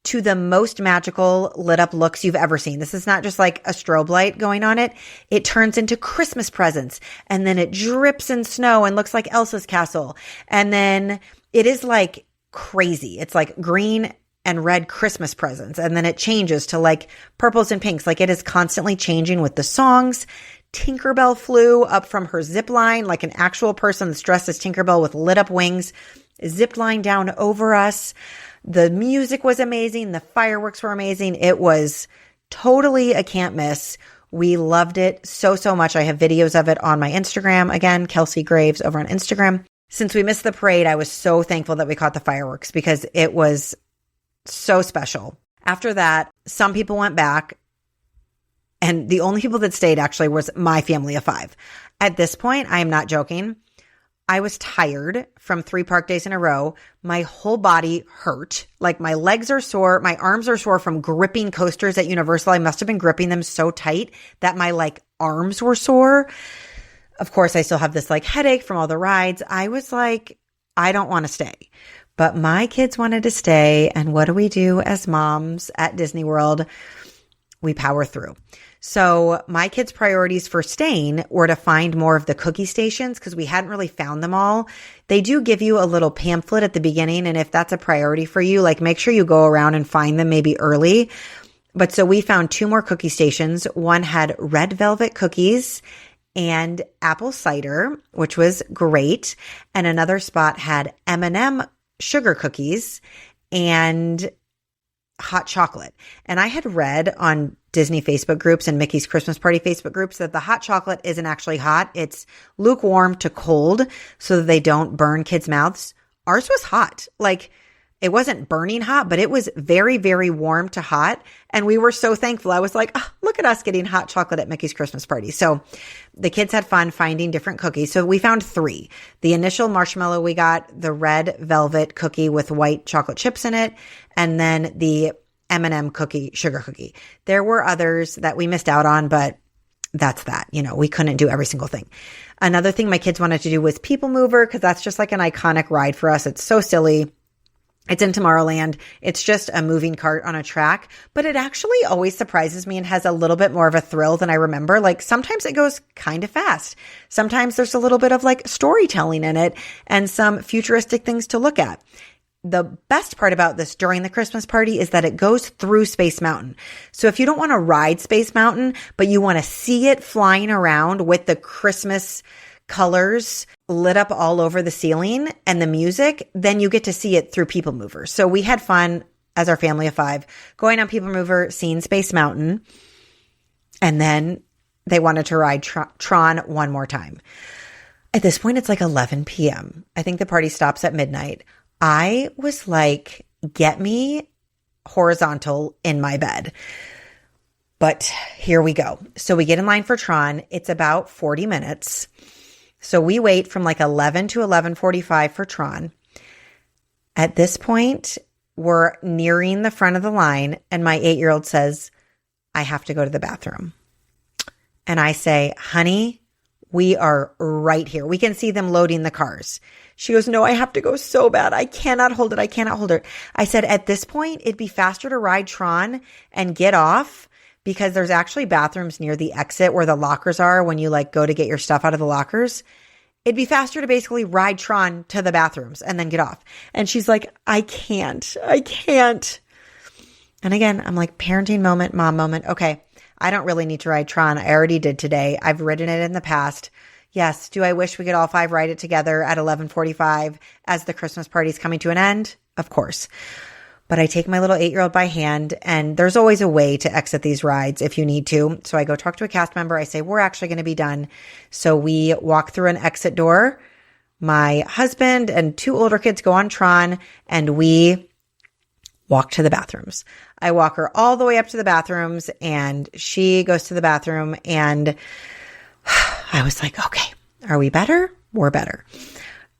to the most magical lit up looks you've ever seen. This is not just like a strobe light going on it. It turns into Christmas presents, and then it drips in snow and looks like Elsa's castle. And then it is like crazy. It's like green and red Christmas presents. And then it changes to like purples and pinks. Like it is constantly changing with the songs. Tinkerbell flew up from her zip line like an actual person that's dressed as Tinkerbell with lit up wings, zip line down over us. The music was amazing. The fireworks were amazing. It was totally a can't miss. We loved it so, so much. I have videos of it on my Instagram. Again, Kelsey Graves over on Instagram. Since we missed the parade, I was so thankful that we caught the fireworks because it was so special. After that, some people went back, and the only people that stayed actually was my family of 5. At this point, I am not joking. I was tired from 3 park days in a row. My whole body hurt. Like my legs are sore. My arms are sore from gripping coasters at Universal. I must have been gripping them so tight that my arms were sore. Of course, I still have this headache from all the rides. I was like, I don't want to stay. But my kids wanted to stay. And what do we do as moms at Disney World? We power through. So my kids' priorities for staying were to find more of the cookie stations because we hadn't really found them all. They do give you a little pamphlet at the beginning. And if that's a priority for you, make sure you go around and find them maybe early. But so we found 2 more cookie stations. One had red velvet cookies and apple cider, which was great. And another spot had M&M sugar cookies and hot chocolate. And I had read on Disney Facebook groups and Mickey's Christmas Party Facebook groups that the hot chocolate isn't actually hot. It's lukewarm to cold so that they don't burn kids' mouths. Ours was hot. it wasn't burning hot, but it was very, very warm to hot. And we were so thankful. I was like, oh, look at us getting hot chocolate at Mickey's Christmas party. So the kids had fun finding different cookies. So we found 3. The initial marshmallow we got, the red velvet cookie with white chocolate chips in it, and then the M&M cookie, sugar cookie. There were others that we missed out on, but that's that. We couldn't do every single thing. Another thing my kids wanted to do was People Mover, because that's just like an iconic ride for us. It's so silly. It's in Tomorrowland. It's just a moving cart on a track, but it actually always surprises me and has a little bit more of a thrill than I remember. Like sometimes it goes kind of fast. Sometimes there's a little bit of like storytelling in it and some futuristic things to look at. The best part about this during the Christmas party is that it goes through Space Mountain. So if you don't want to ride Space Mountain, but you want to see it flying around with the Christmas colors lit up all over the ceiling and the music, then you get to see it through People Mover. So we had fun as our family of 5 going on People Mover, seeing Space Mountain. And then they wanted to ride Tron one more time. At this point, it's like 11 p.m. I think the party stops at midnight. I was like, get me horizontal in my bed. But here we go. So we get in line for Tron. It's about 40 minutes. So we wait from like 11 to 11:45 for Tron. At this point, we're nearing the front of the line, and my 8-year-old says, I have to go to the bathroom. And I say, honey, we are right here. We can see them loading the cars. She goes, no, I have to go so bad. I cannot hold it. I cannot hold it. I said, at this point, it'd be faster to ride Tron and get off, because there's actually bathrooms near the exit where the lockers are when you like go to get your stuff out of the lockers. It'd be faster to basically ride Tron to the bathrooms and then get off. And she's like, I can't. And again, I'm like, parenting moment, mom moment. Okay, I don't really need to ride Tron. I already did today. I've ridden it in the past. Yes. Do I wish we could all 5 ride it together at 11:45 as the Christmas party's coming to an end? Of course. But I take my little 8-year-old by hand, and there's always a way to exit these rides if you need to. So I go talk to a cast member. I say, we're actually going to be done. So we walk through an exit door. My husband and 2 older kids go on Tron, and we walk to the bathrooms. I walk her all the way up to the bathrooms, and she goes to the bathroom, and I was like, okay, are we better? We're better.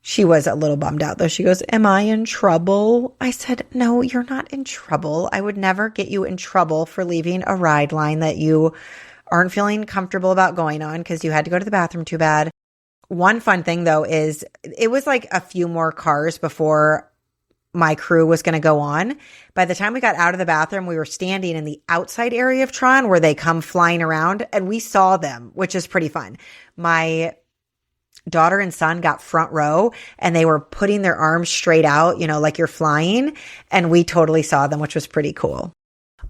She was a little bummed out though. She goes, am I in trouble? I said, no, you're not in trouble. I would never get you in trouble for leaving a ride line that you aren't feeling comfortable about going on because you had to go to the bathroom too bad. One fun thing though is it was like a few more cars before my crew was going to go on. By the time we got out of the bathroom, we were standing in the outside area of Tron where they come flying around, and we saw them, which is pretty fun. My daughter and son got front row, and they were putting their arms straight out, like you're flying. And we totally saw them, which was pretty cool.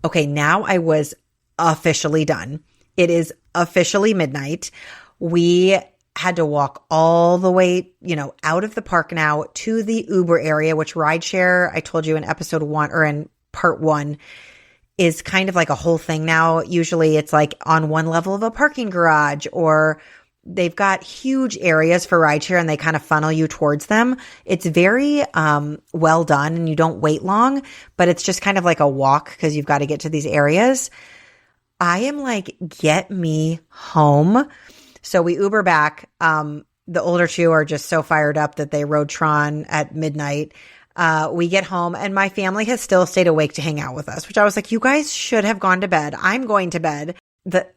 Okay, now I was officially done. It is officially midnight. We had to walk all the way, out of the park now to the Uber area, which rideshare, I told you in episode 1 or in part 1, is kind of like a whole thing now. Usually it's like on one level of a parking garage, or they've got huge areas for rideshare and they kind of funnel you towards them. It's very well done, and you don't wait long, but it's just kind of like a walk because you've got to get to these areas. I am like, get me home. So we Uber back. The older 2 are just so fired up that they rode Tron at midnight. We get home, and my family has still stayed awake to hang out with us, which I was like, you guys should have gone to bed. I'm going to bed.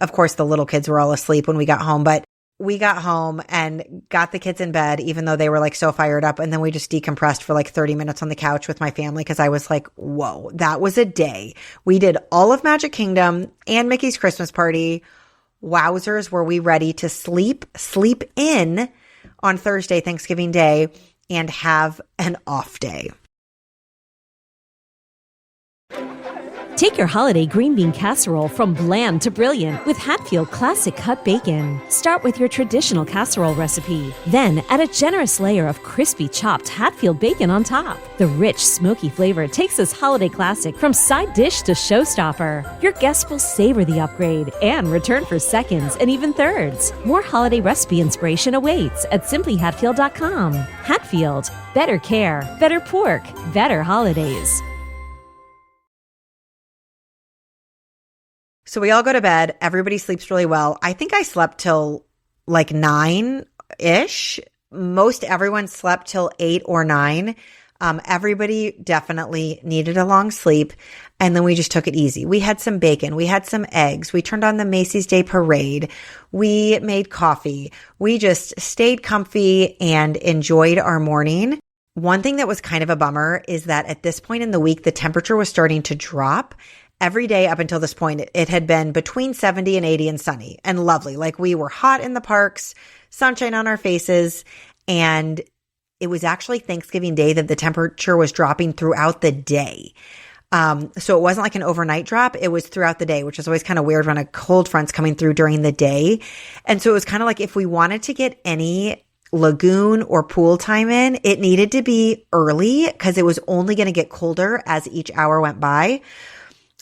Of course, the little kids were all asleep when we got home, but we got home and got the kids in bed, even though they were like so fired up. And then we just decompressed for like 30 minutes on the couch with my family, because I was like, whoa, that was a day. We did all of Magic Kingdom and Mickey's Christmas party. Wowzers, were we ready to sleep in on Thursday, Thanksgiving Day, and have an off day. Take your holiday green bean casserole from bland to brilliant with Hatfield Classic Cut Bacon. Start with your traditional casserole recipe. Then add a generous layer of crispy chopped Hatfield bacon on top. The rich, smoky flavor takes this holiday classic from side dish to showstopper. Your guests will savor the upgrade and return for seconds and even thirds. More holiday recipe inspiration awaits at simplyhatfield.com. Hatfield, better care, better pork, better holidays. So we all go to bed. Everybody sleeps really well. I think I slept till like 9-ish. Most everyone slept till 8 or 9. Everybody definitely needed a long sleep. And then we just took it easy. We had some bacon. We had some eggs. We turned on the Macy's Day Parade. We made coffee. We just stayed comfy and enjoyed our morning. One thing that was kind of a bummer is that at this point in the week, the temperature was starting to drop. Every day up until this point, it had been between 70 and 80 and sunny and lovely. Like we were hot in the parks, sunshine on our faces. And it was actually Thanksgiving Day that the temperature was dropping throughout the day. So it wasn't like an overnight drop. It was throughout the day, which is always kind of weird when a cold front's coming through during the day. And so it was kind of like if we wanted to get any lagoon or pool time in, it needed to be early because it was only going to get colder as each hour went by.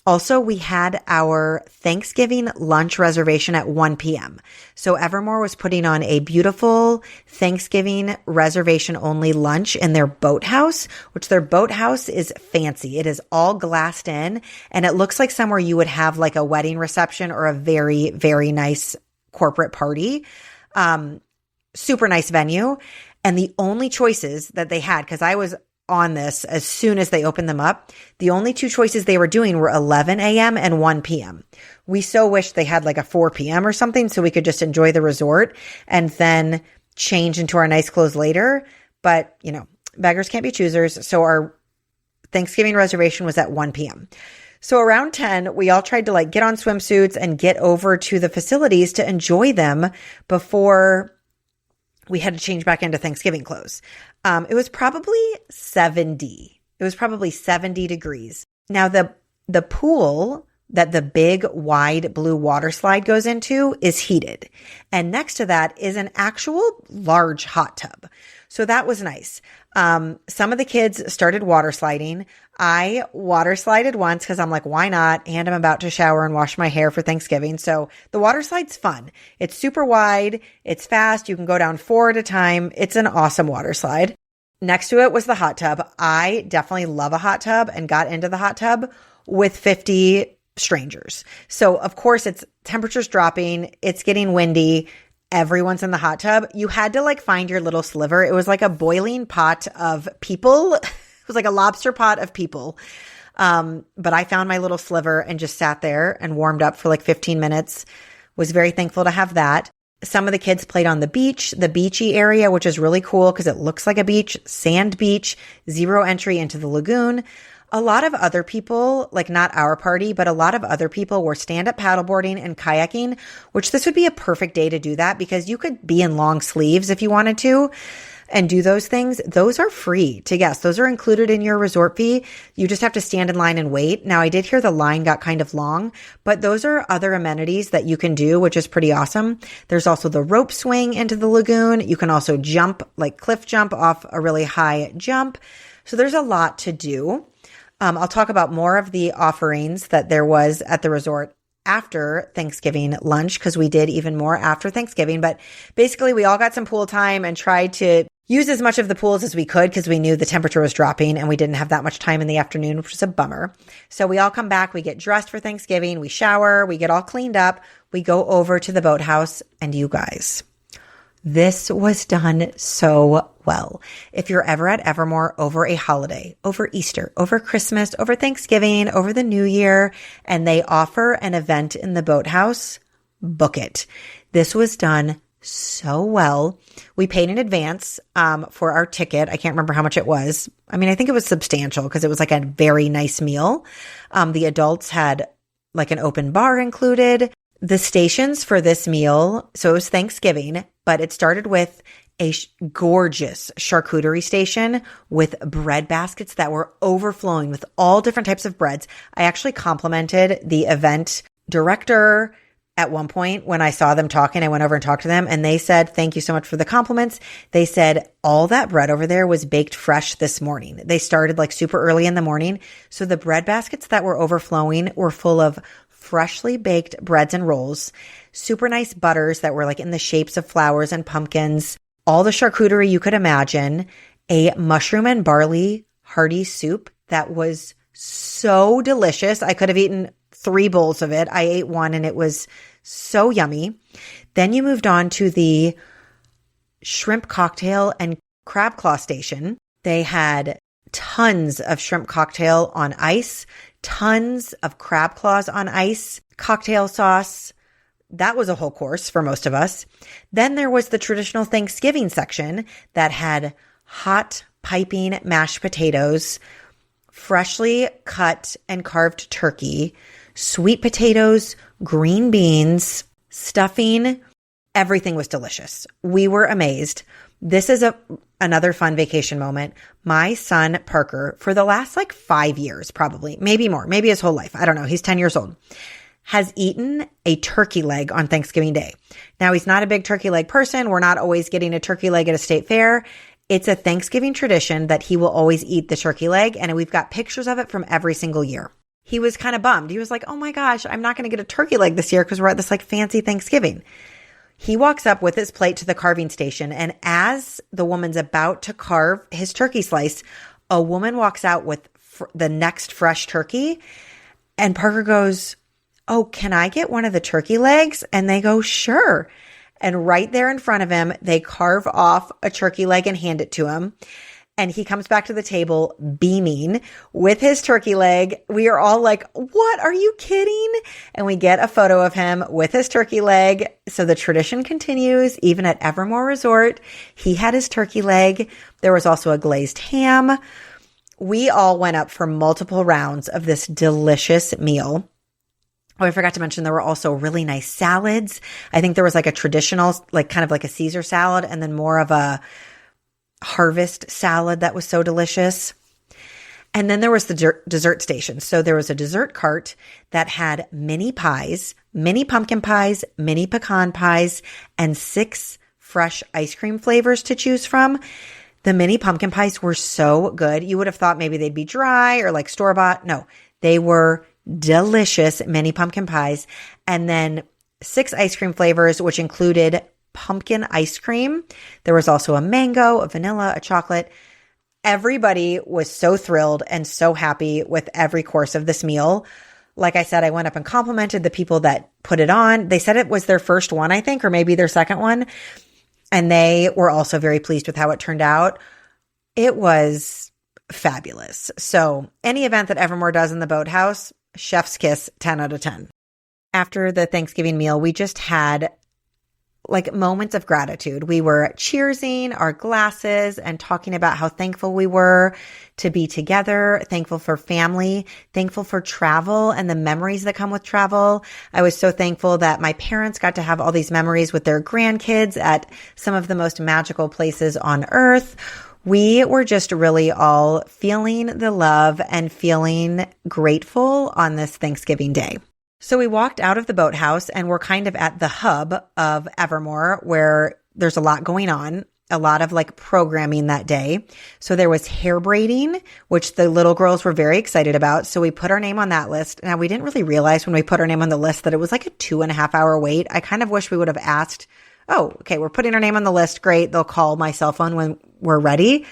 Also, we had our Thanksgiving lunch reservation at 1 p.m. So Evermore was putting on a beautiful Thanksgiving reservation only lunch in their boathouse, which their boathouse is fancy. It is all glassed in and it looks like somewhere you would have like a wedding reception or a very, very nice corporate party. Super nice venue. And the only choices that they had, because I was on this as soon as they opened them up, the only two choices they were doing were 11 a.m. and 1 p.m. We so wished they had like a 4 p.m. or something so we could just enjoy the resort and then change into our nice clothes later. But, you know, beggars can't be choosers. So our Thanksgiving reservation was at 1 p.m. So around 10, we all tried to like get on swimsuits and get over to the facilities to enjoy them before we had to change back into Thanksgiving clothes. It was probably 70. It was probably 70 degrees. Now, the pool that the big wide blue water slide goes into is heated. And next to that is an actual large hot tub. So that was nice. Some of the kids started water sliding. I water slided once because I'm like, why not? And I'm about to shower and wash my hair for Thanksgiving. So the water slide's fun. It's super wide. It's fast. You can go down 4 at a time. It's an awesome water slide. Next to it was the hot tub. I definitely love a hot tub and got into the hot tub with 50 strangers. So of course it's temperature's dropping. It's getting windy. Everyone's in the hot tub. You had to like find your little sliver. It was like a boiling pot of people. It was like a lobster pot of people. But I found my little sliver and just sat there and warmed up for like 15 minutes. Was very thankful to have that. Some of the kids played on the beach, the beachy area, which is really cool because it looks like a beach, sand beach, 0 entry into the lagoon. A lot of other people, like not our party, but a lot of other people were stand-up paddleboarding and kayaking, which this would be a perfect day to do that because you could be in long sleeves if you wanted to and do those things. Those are free to guests. Those are included in your resort fee. You just have to stand in line and wait. Now, I did hear the line got kind of long, but those are other amenities that you can do, which is pretty awesome. There's also the rope swing into the lagoon. You can also jump, like cliff jump off a really high jump. So there's a lot to do. I'll talk about more of the offerings that there was at the resort after Thanksgiving lunch because we did even more after Thanksgiving. But basically, we all got some pool time and tried to use as much of the pools as we could because we knew the temperature was dropping and we didn't have that much time in the afternoon, which was a bummer. So we all come back, we get dressed for Thanksgiving, we shower, we get all cleaned up, we go over to the boathouse, and you guys, this was done so well. If you're ever at Evermore over a holiday, over Easter, over Christmas, over Thanksgiving, over the New Year, and they offer an event in the boathouse, book it. This was done so well. We paid in advance for our ticket. I can't remember how much it was. I mean, I think it was substantial because it was like a very nice meal. The adults had like an open bar included. The stations for this meal, so it was Thanksgiving, but it started with a gorgeous charcuterie station with bread baskets that were overflowing with all different types of breads. I actually complimented the event director at one point when I saw them talking. I went over and talked to them and they said, thank you so much for the compliments. They said all that bread over there was baked fresh this morning. They started like super early in the morning. So the bread baskets that were overflowing were full of freshly baked breads and rolls, super nice butters that were like in the shapes of flowers and pumpkins, all the charcuterie you could imagine, a mushroom and barley hearty soup that was so delicious. I could have eaten 3 bowls of it. I ate one and it was so yummy. Then you moved on to the shrimp cocktail and crab claw station. They had tons of shrimp cocktail on ice, tons of crab claws on ice, cocktail sauce. That was a whole course for most of us. Then there was the traditional Thanksgiving section that had hot piping mashed potatoes, freshly cut and carved turkey, sweet potatoes, green beans, stuffing. Everything was delicious. We were amazed. This is another fun vacation moment. My son, Parker, for the last like 5 years, probably, maybe more, maybe his whole life. I don't know. He's 10 years old. Has eaten a turkey leg on Thanksgiving Day. Now, he's not a big turkey leg person. We're not always getting a turkey leg at a state fair. It's a Thanksgiving tradition that he will always eat the turkey leg, and we've got pictures of it from every single year. He was kind of bummed. He was like, oh my gosh, I'm not going to get a turkey leg this year because we're at this like fancy Thanksgiving. He walks up with his plate to the carving station, and as the woman's about to carve his turkey slice, a woman walks out with the next fresh turkey, and Parker goes, oh, can I get one of the turkey legs? And they go, sure. And right there in front of him, they carve off a turkey leg and hand it to him. And he comes back to the table beaming with his turkey leg. We are all like, what? Are you kidding? And we get a photo of him with his turkey leg. So the tradition continues. Even at Evermore Resort, he had his turkey leg. There was also a glazed ham. We all went up for multiple rounds of this delicious meal. Oh, I forgot to mention there were also really nice salads. I think there was like a traditional, like kind of like a Caesar salad, and then more of a harvest salad that was so delicious. And then there was the dessert station. So there was a dessert cart that had mini pies, mini pumpkin pies, mini pecan pies, and 6 fresh ice cream flavors to choose from. The mini pumpkin pies were so good. You would have thought maybe they'd be dry or like store-bought. No, they were delicious mini pumpkin pies. And then 6 ice cream flavors, which included pumpkin ice cream. There was also a mango, a vanilla, a chocolate. Everybody was so thrilled and so happy with every course of this meal. Like I said, I went up and complimented the people that put it on. They said it was their first one, I think, or maybe their second one. And they were also very pleased with how it turned out. It was fabulous. So any event that Evermore does in the boathouse, chef's kiss, 10 out of 10. After the Thanksgiving meal, we just had like moments of gratitude. We were cheersing our glasses and talking about how thankful we were to be together, thankful for family, thankful for travel and the memories that come with travel. I was so thankful that my parents got to have all these memories with their grandkids at some of the most magical places on earth. We were just really all feeling the love and feeling grateful on this Thanksgiving Day. So we walked out of the boathouse and we're kind of at the hub of Evermore where there's a lot going on, a lot of like programming that day. So there was hair braiding, which the little girls were very excited about. So we put our name on that list. Now we didn't really realize when we put our name on the list that it was like a 2.5-hour wait. I kind of wish we would have asked, oh, okay, we're putting our name on the list. Great. They'll call my cell phone when we're ready.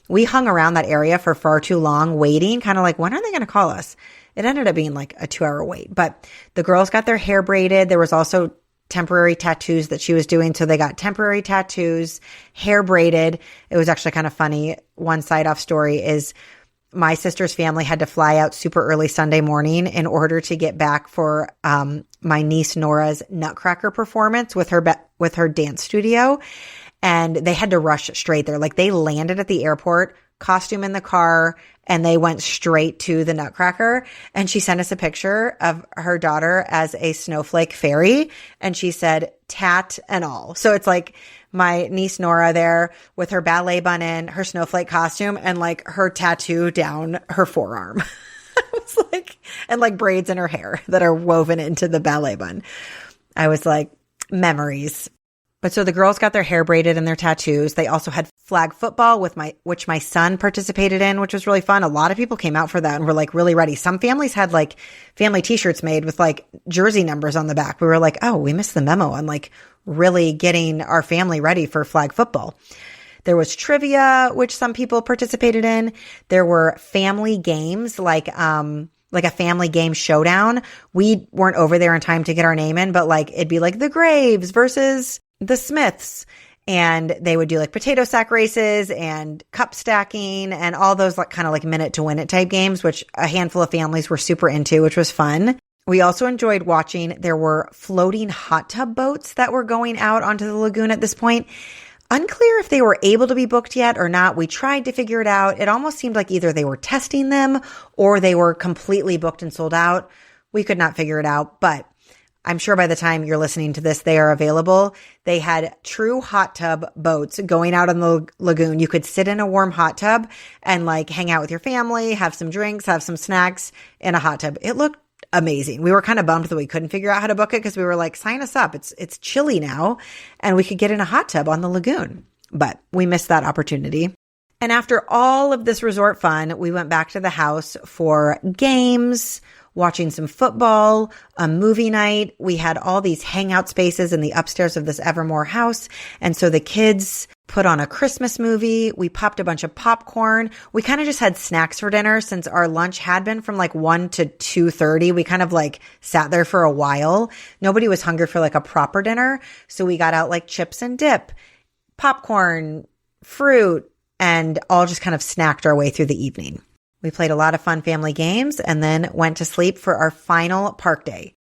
We hung around that area for far too long waiting, kind of like, when are they going to call us? It ended up being like a 2-hour wait, but the girls got their hair braided. There was also temporary tattoos that she was doing. So they got temporary tattoos, hair braided. It was actually kind of funny. One side off story is my sister's family had to fly out super early Sunday morning in order to get back for my niece Nora's Nutcracker performance with her dance studio. And they had to rush straight there. Like they landed at the airport, costume in the car, and they went straight to the Nutcracker. And she sent us a picture of her daughter as a snowflake fairy. And she said, tat and all. So it's like my niece Nora there with her ballet bun in, her snowflake costume, and like her tattoo down her forearm. It's like, and like braids in her hair that are woven into the ballet bun. I was like, memories. But so the girls got their hair braided and their tattoos. They also had flag football which my son participated in, which was really fun. A lot of people came out for that and were like really ready. Some families had like family t-shirts made with like jersey numbers on the back. We were like, oh, we missed the memo on like really getting our family ready for flag football. There was trivia, which some people participated in. There were family games like a family game showdown. We weren't over there in time to get our name in, but like it'd be like the Graves versus the Smiths. And they would do like potato sack races and cup stacking and all those like kind of like minute to win it type games, which a handful of families were super into, which was fun. We also enjoyed watching. There were floating hot tub boats that were going out onto the lagoon at this point. Unclear if they were able to be booked yet or not. We tried to figure it out. It almost seemed like either they were testing them or they were completely booked and sold out. We could not figure it out, but I'm sure by the time you're listening to this, they are available. They had true hot tub boats going out on the lagoon. You could sit in a warm hot tub and like hang out with your family, have some drinks, have some snacks in a hot tub. It looked amazing. We were kind of bummed that we couldn't figure out how to book it because we were like, sign us up. It's chilly now and we could get in a hot tub on the lagoon, but we missed that opportunity. And after all of this resort fun, we went back to the house for games, watching some football, a movie night. We had all these hangout spaces in the upstairs of this Evermore house. And so the kids put on a Christmas movie. We popped a bunch of popcorn. We kind of just had snacks for dinner since our lunch had been from like 1 to 2:30. We kind of like sat there for a while. Nobody was hungry for like a proper dinner. So we got out like chips and dip, popcorn, fruit, and all just kind of snacked our way through the evening. We played a lot of fun family games and then went to sleep for our final park day.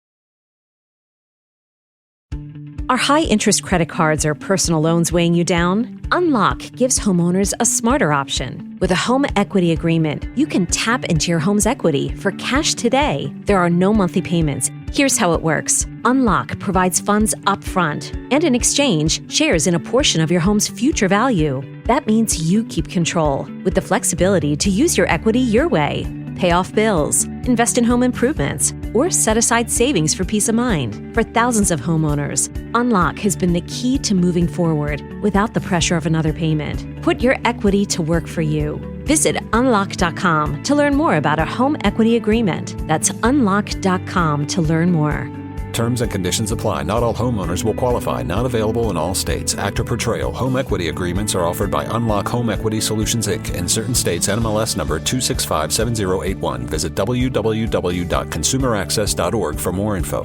Are high-interest credit cards or personal loans weighing you down? Unlock gives homeowners a smarter option. With a home equity agreement, you can tap into your home's equity for cash today. There are no monthly payments. Here's how it works. Unlock provides funds upfront and in exchange, shares in a portion of your home's future value. That means you keep control with the flexibility to use your equity your way. Pay off bills, invest in home improvements, or set aside savings for peace of mind. For thousands of homeowners, Unlock has been the key to moving forward without the pressure of another payment. Put your equity to work for you. Visit unlock.com to learn more about a home equity agreement. That's unlock.com to learn more. Terms and conditions apply. Not all homeowners will qualify. Not available in all states. Actor Portrayal. Home equity agreements are offered by Unlock Home Equity Solutions, Inc. In certain states, NMLS number 2657081. Visit www.consumeraccess.org for more info.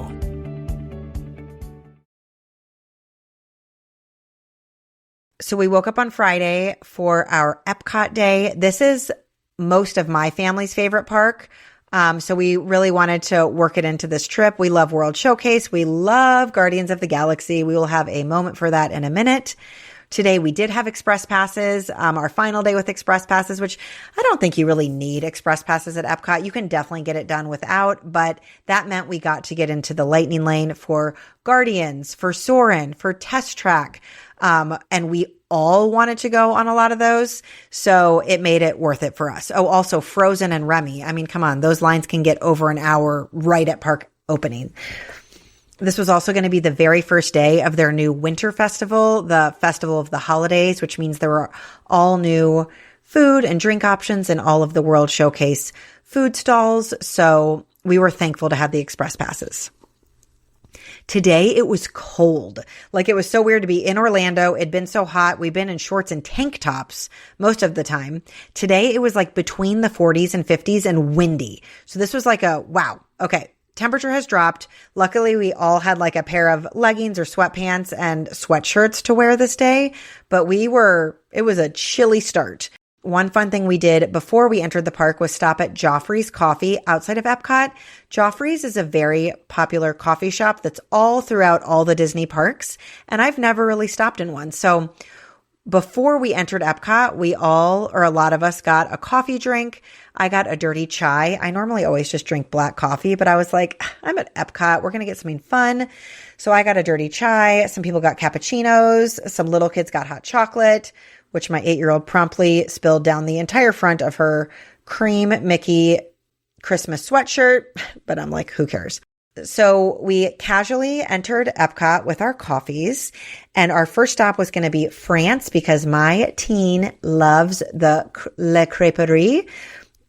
So we woke up on Friday for our Epcot day. This is most of my family's favorite park. So we really wanted to work it into this trip. We love World Showcase. We love Guardians of the Galaxy. We will have a moment for that in a minute. Today we did have express passes, our final day with express passes, which I don't think you really need express passes at Epcot. You can definitely get it done without, but that meant we got to get into the lightning lane for Guardians, for Soarin', for Test Track. And we all wanted to go on a lot of those. So it made it worth it for us. Oh, also Frozen and Remy. I mean, come on, those lines can get over an hour right at park opening. This was also going to be the very first day of their new winter festival, the Festival of the Holidays, which means there were all new food and drink options in all of the World Showcase food stalls. So we were thankful to have the express passes. Today, it was cold. Like, it was so weird to be in Orlando. It'd been so hot. We've been in shorts and tank tops most of the time. Today, it was like between the 40s and 50s and windy. So this was like a, wow, okay, temperature has dropped. Luckily, we all had like a pair of leggings or sweatpants and sweatshirts to wear this day. But it was a chilly start. One fun thing we did before we entered the park was stop at Joffrey's Coffee outside of Epcot. Joffrey's is a very popular coffee shop that's all throughout all the Disney parks, and I've never really stopped in one. So before we entered Epcot, we all, or a lot of us, got a coffee drink. I got a dirty chai. I normally always just drink black coffee, but I was like, I'm at Epcot. We're going to get something fun. So I got a dirty chai. Some people got cappuccinos. Some little kids got hot chocolate, which my 8-year-old promptly spilled down the entire front of her cream Mickey Christmas sweatshirt. But I'm like, who cares? So we casually entered Epcot with our coffees, and our first stop was going to be France because my teen loves the Le Crêperie,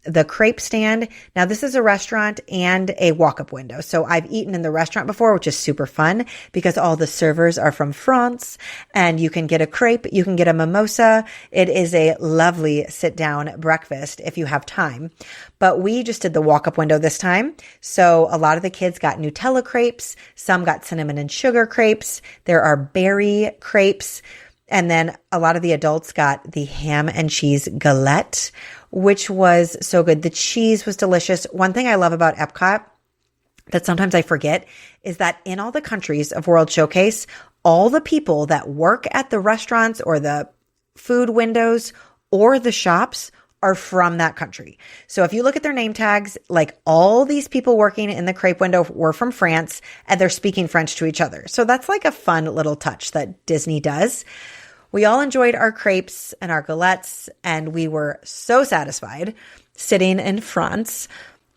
the crepe stand. Now, this is a restaurant and a walk-up window. So I've eaten in the restaurant before, which is super fun because all the servers are from France, and you can get a crepe, you can get a mimosa. It is a lovely sit-down breakfast if you have time. But we just did the walk-up window this time. So a lot of the kids got Nutella crepes. Some got cinnamon and sugar crepes. There are berry crepes. And then a lot of the adults got the ham and cheese galette, which was so good. The cheese was delicious. One thing I love about Epcot that sometimes I forget is that in all the countries of World Showcase, all the people that work at the restaurants or the food windows or the shops are from that country. So if you look at their name tags, like all these people working in the crepe window were from France and they're speaking French to each other. So that's like a fun little touch that Disney does. We all enjoyed our crepes and our galettes, and we were so satisfied sitting in France.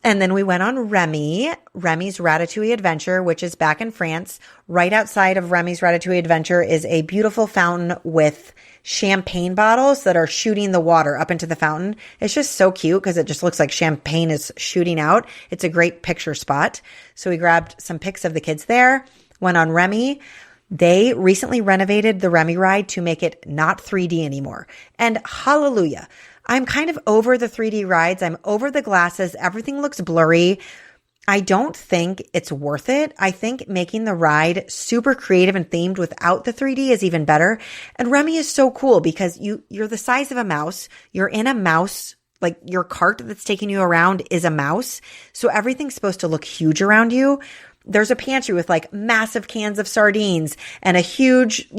And then we went on Remy's Ratatouille Adventure, which is back in France. Right outside of Remy's Ratatouille Adventure is a beautiful fountain with champagne bottles that are shooting the water up into the fountain. It's just so cute because it just looks like champagne is shooting out. It's a great picture spot. So we grabbed some pics of the kids there, went on Remy. They recently renovated the Remy ride to make it not 3D anymore. And hallelujah. I'm kind of over the 3D rides. I'm over the glasses. Everything looks blurry. I don't think it's worth it. I think making the ride super creative and themed without the 3D is even better. And Remy is so cool because you're the size of a mouse. You're in a mouse, like your cart that's taking you around is a mouse. So everything's supposed to look huge around you. There's a pantry with like massive cans of sardines and a huge,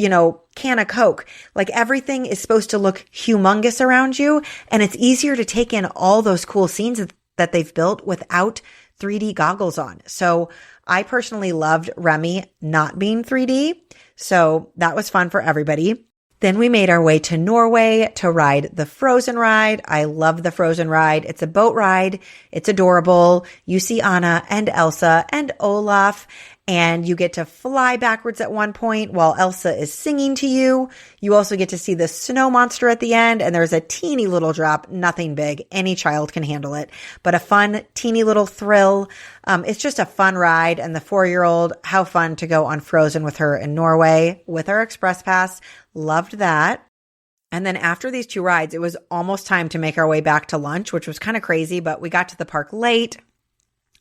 can of Coke. Like everything is supposed to look humongous around you. And it's easier to take in all those cool scenes that they've built without 3D goggles on. So I personally loved Remy not being 3D. So that was fun for everybody. Then we made our way to Norway to ride the Frozen ride. I love the Frozen ride. It's a boat ride. It's adorable. You see Anna and Elsa and Olaf, and you get to fly backwards at one point while Elsa is singing to you. You also get to see the snow monster at the end, and there's a teeny little drop, nothing big. Any child can handle it, but a fun, teeny little thrill. It's just a fun ride, and the 4-year-old, how fun to go on Frozen with her in Norway with our Express Pass. Loved that. And then after these 2 rides, it was almost time to make our way back to lunch, which was kind of crazy, but we got to the park late.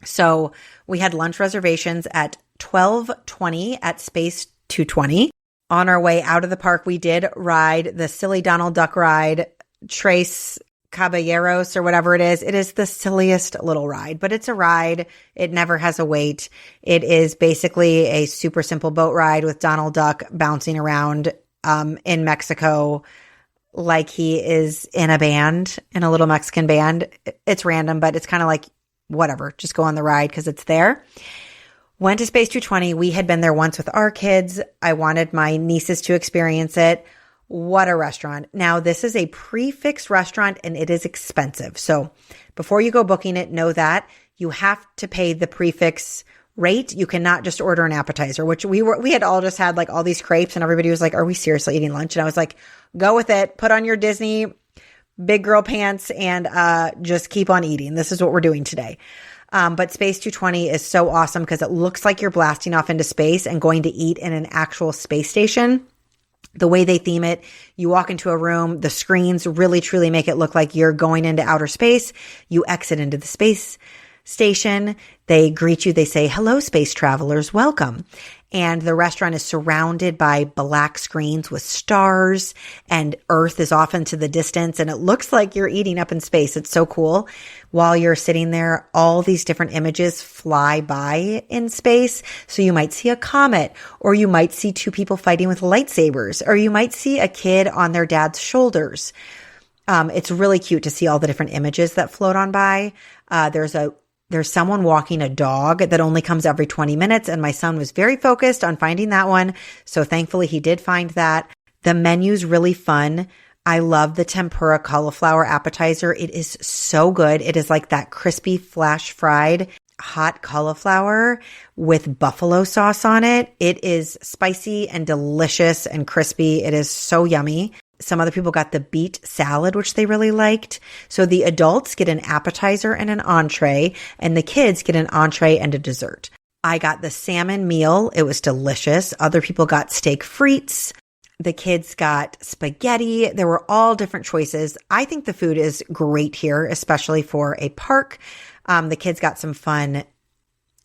So we had lunch reservations at 12:20 at Space 220. On our way out of the park, we did ride the silly Donald Duck ride, Tres Caballeros or whatever it is. It is the silliest little ride, but it's a ride. It never has a wait. It is basically a super simple boat ride with Donald Duck bouncing around in Mexico like he is in a band, in a little Mexican band. It's random, but it's kind of like, whatever, just go on the ride because it's there. Went to Space 220. We had been there once with our kids. I wanted my nieces to experience it. What a restaurant. Now, this is a prix-fixe restaurant and it is expensive. So before you go booking it, know that you have to pay the prix-fixe rate. You cannot just order an appetizer, which we had all just had like all these crepes and everybody was like, are we seriously eating lunch? And I was like, go with it. Put on your Disney big girl pants and just keep on eating. This is what we're doing today. But Space 220 is so awesome because it looks like you're blasting off into space and going to eat in an actual space station. The way they theme it, you walk into a room, the screens really truly make it look like you're going into outer space. You exit into the space station. They greet you. They say, hello, space travelers, welcome. and the restaurant is surrounded by black screens with stars, and Earth is off into the distance, and it looks like you're eating up in space. It's so cool. While you're sitting there, all these different images fly by in space. So you might see a comet, or you might see two people fighting with lightsabers, or you might see a kid on their dad's shoulders. It's really cute to see all the different images that float on by. There's someone walking a dog that only comes every 20 minutes, and my son was very focused on finding that one. So thankfully he did find that. The menu's really fun. I love the tempura cauliflower appetizer. It is so good. It is like that crispy flash fried hot cauliflower with buffalo sauce on it. It is spicy and delicious and crispy. It is so yummy. Some other people got the beet salad, which they really liked. So the adults get an appetizer and an entree, and the kids get an entree and a dessert. I got the salmon meal. It was delicious. Other people got steak frites. The kids got spaghetti. There were all different choices. I think the food is great here, especially for a park. The kids got some fun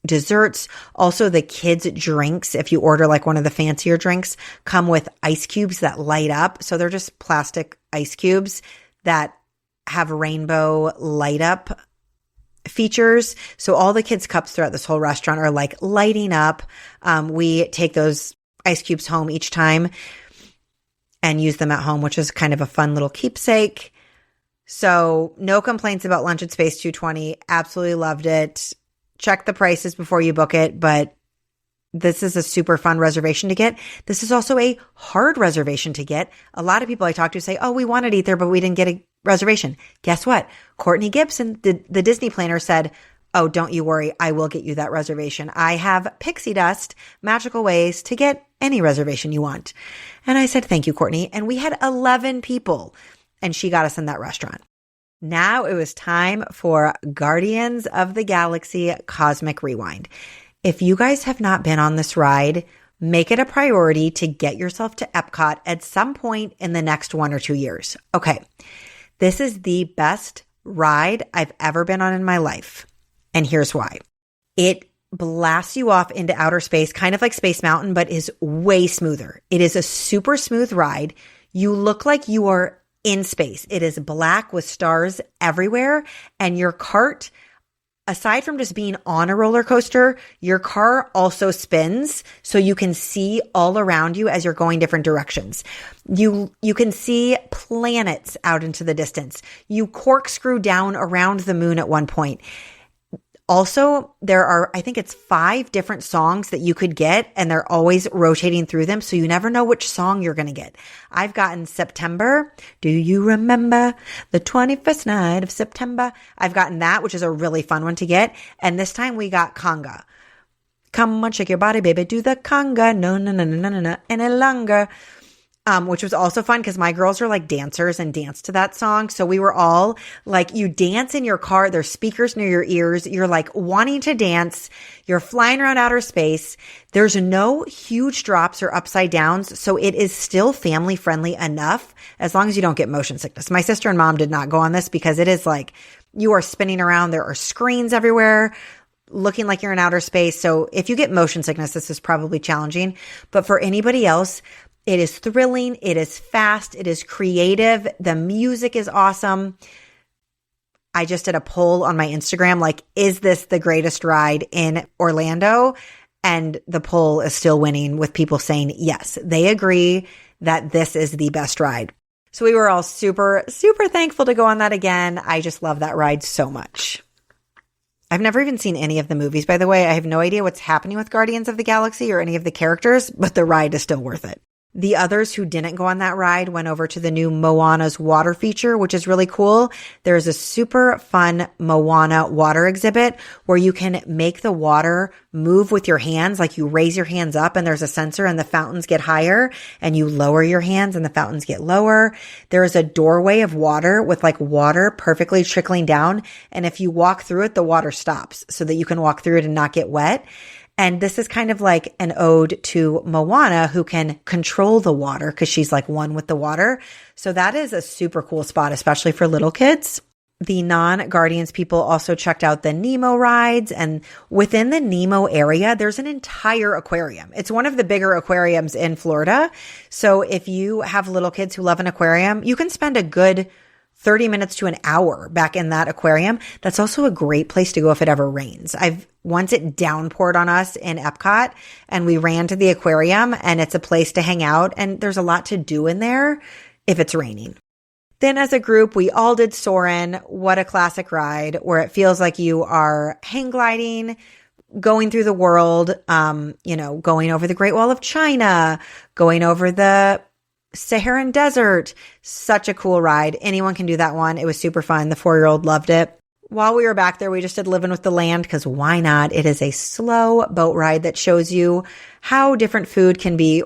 desserts. Also, the kids' drinks, if you order like one of the fancier drinks, come with ice cubes that light up. So they're just plastic ice cubes that have rainbow light up features. So all the kids' cups throughout this whole restaurant are like lighting up. We take those ice cubes home each time and use them at home, which is kind of a fun little keepsake. So no complaints about lunch at Space 220. Absolutely loved it. Check the prices before you book it, but this is a super fun reservation to get. This is also a hard reservation to get. A lot of people I talk to say, oh, we wanted to eat there, but we didn't get a reservation. Guess what? Courtney Gibson, the Disney planner, said, oh, don't you worry. I will get you that reservation. I have pixie dust, magical ways to get any reservation you want. And I said, thank you, Courtney. And we had 11 people, and she got us in that restaurant. Now it was time for Guardians of the Galaxy Cosmic Rewind. If you guys have not been on this ride, make it a priority to get yourself to Epcot at some point in the next 1 or 2 years. Okay, this is the best ride I've ever been on in my life. And here's why. It blasts you off into outer space, kind of like Space Mountain, but is way smoother. It is a super smooth ride. You look like you are in space. It is black with stars everywhere. And your cart, aside from just being on a roller coaster, your car also spins so you can see all around you as you're going different directions. You can see planets out into the distance. You corkscrew down around the moon at one point. Also, there are, I think it's 5 different songs that you could get, and they're always rotating through them, so you never know which song you're going to get. I've gotten September. Do you remember the 21st night of September? I've gotten that, which is a really fun one to get. And this time we got conga. Come on, shake your body, baby, do the conga. No, no, no, no, no, no, no, any longer. Which was also fun because my girls are like dancers and dance to that song. So we were all like, you dance in your car. There's speakers near your ears. You're like wanting to dance. You're flying around outer space. There's no huge drops or upside downs. So it is still family friendly enough as long as you don't get motion sickness. My sister and mom did not go on this because it is like you are spinning around. There are screens everywhere, looking like you're in outer space. So if you get motion sickness, this is probably challenging. But for anybody else, it is thrilling. It is fast. It is creative. The music is awesome. I just did a poll on my Instagram, like, is this the greatest ride in Orlando? And the poll is still winning with people saying, yes, they agree that this is the best ride. So we were all super, super thankful to go on that again. I just love that ride so much. I've never even seen any of the movies, by the way. I have no idea what's happening with Guardians of the Galaxy or any of the characters, but the ride is still worth it. The others who didn't go on that ride went over to the new Moana's water feature, which is really cool. There's a super fun Moana water exhibit where you can make the water move with your hands. Like you raise your hands up and there's a sensor and the fountains get higher, and you lower your hands and the fountains get lower. There is a doorway of water with like water perfectly trickling down. And if you walk through it, the water stops so that you can walk through it and not get wet. And this is kind of like an ode to Moana, who can control the water because she's like one with the water. So that is a super cool spot, especially for little kids. The non-Guardians people also checked out the Nemo rides, and within the Nemo area, there's an entire aquarium. It's one of the bigger aquariums in Florida. So if you have little kids who love an aquarium, you can spend a good 30 minutes to an hour back in that aquarium. That's also a great place to go if it ever rains. Once it downpoured on us in Epcot and we ran to the aquarium, and it's a place to hang out, and there's a lot to do in there if it's raining. Then as a group, we all did Soarin'. What a classic ride where it feels like you are hang gliding, going through the world, going over the Great Wall of China, going over the Saharan Desert. Such a cool ride. Anyone can do that one. It was super fun. The 4-year-old loved it. While we were back there, we just did Living with the Land because why not? It is a slow boat ride that shows you how different food can be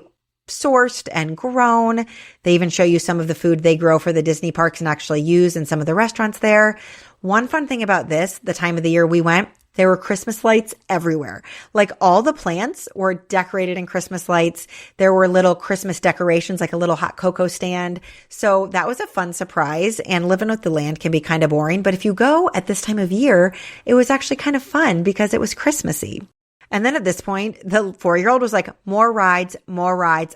sourced and grown. They even show you some of the food they grow for the Disney parks and actually use in some of the restaurants there. One fun thing about this, the time of the year we went, there were Christmas lights everywhere. Like all the plants were decorated in Christmas lights. There were little Christmas decorations, like a little hot cocoa stand. So that was a fun surprise. And Living with the Land can be kind of boring. But if you go at this time of year, it was actually kind of fun because it was Christmassy. And then at this point, the 4-year-old was like, more rides,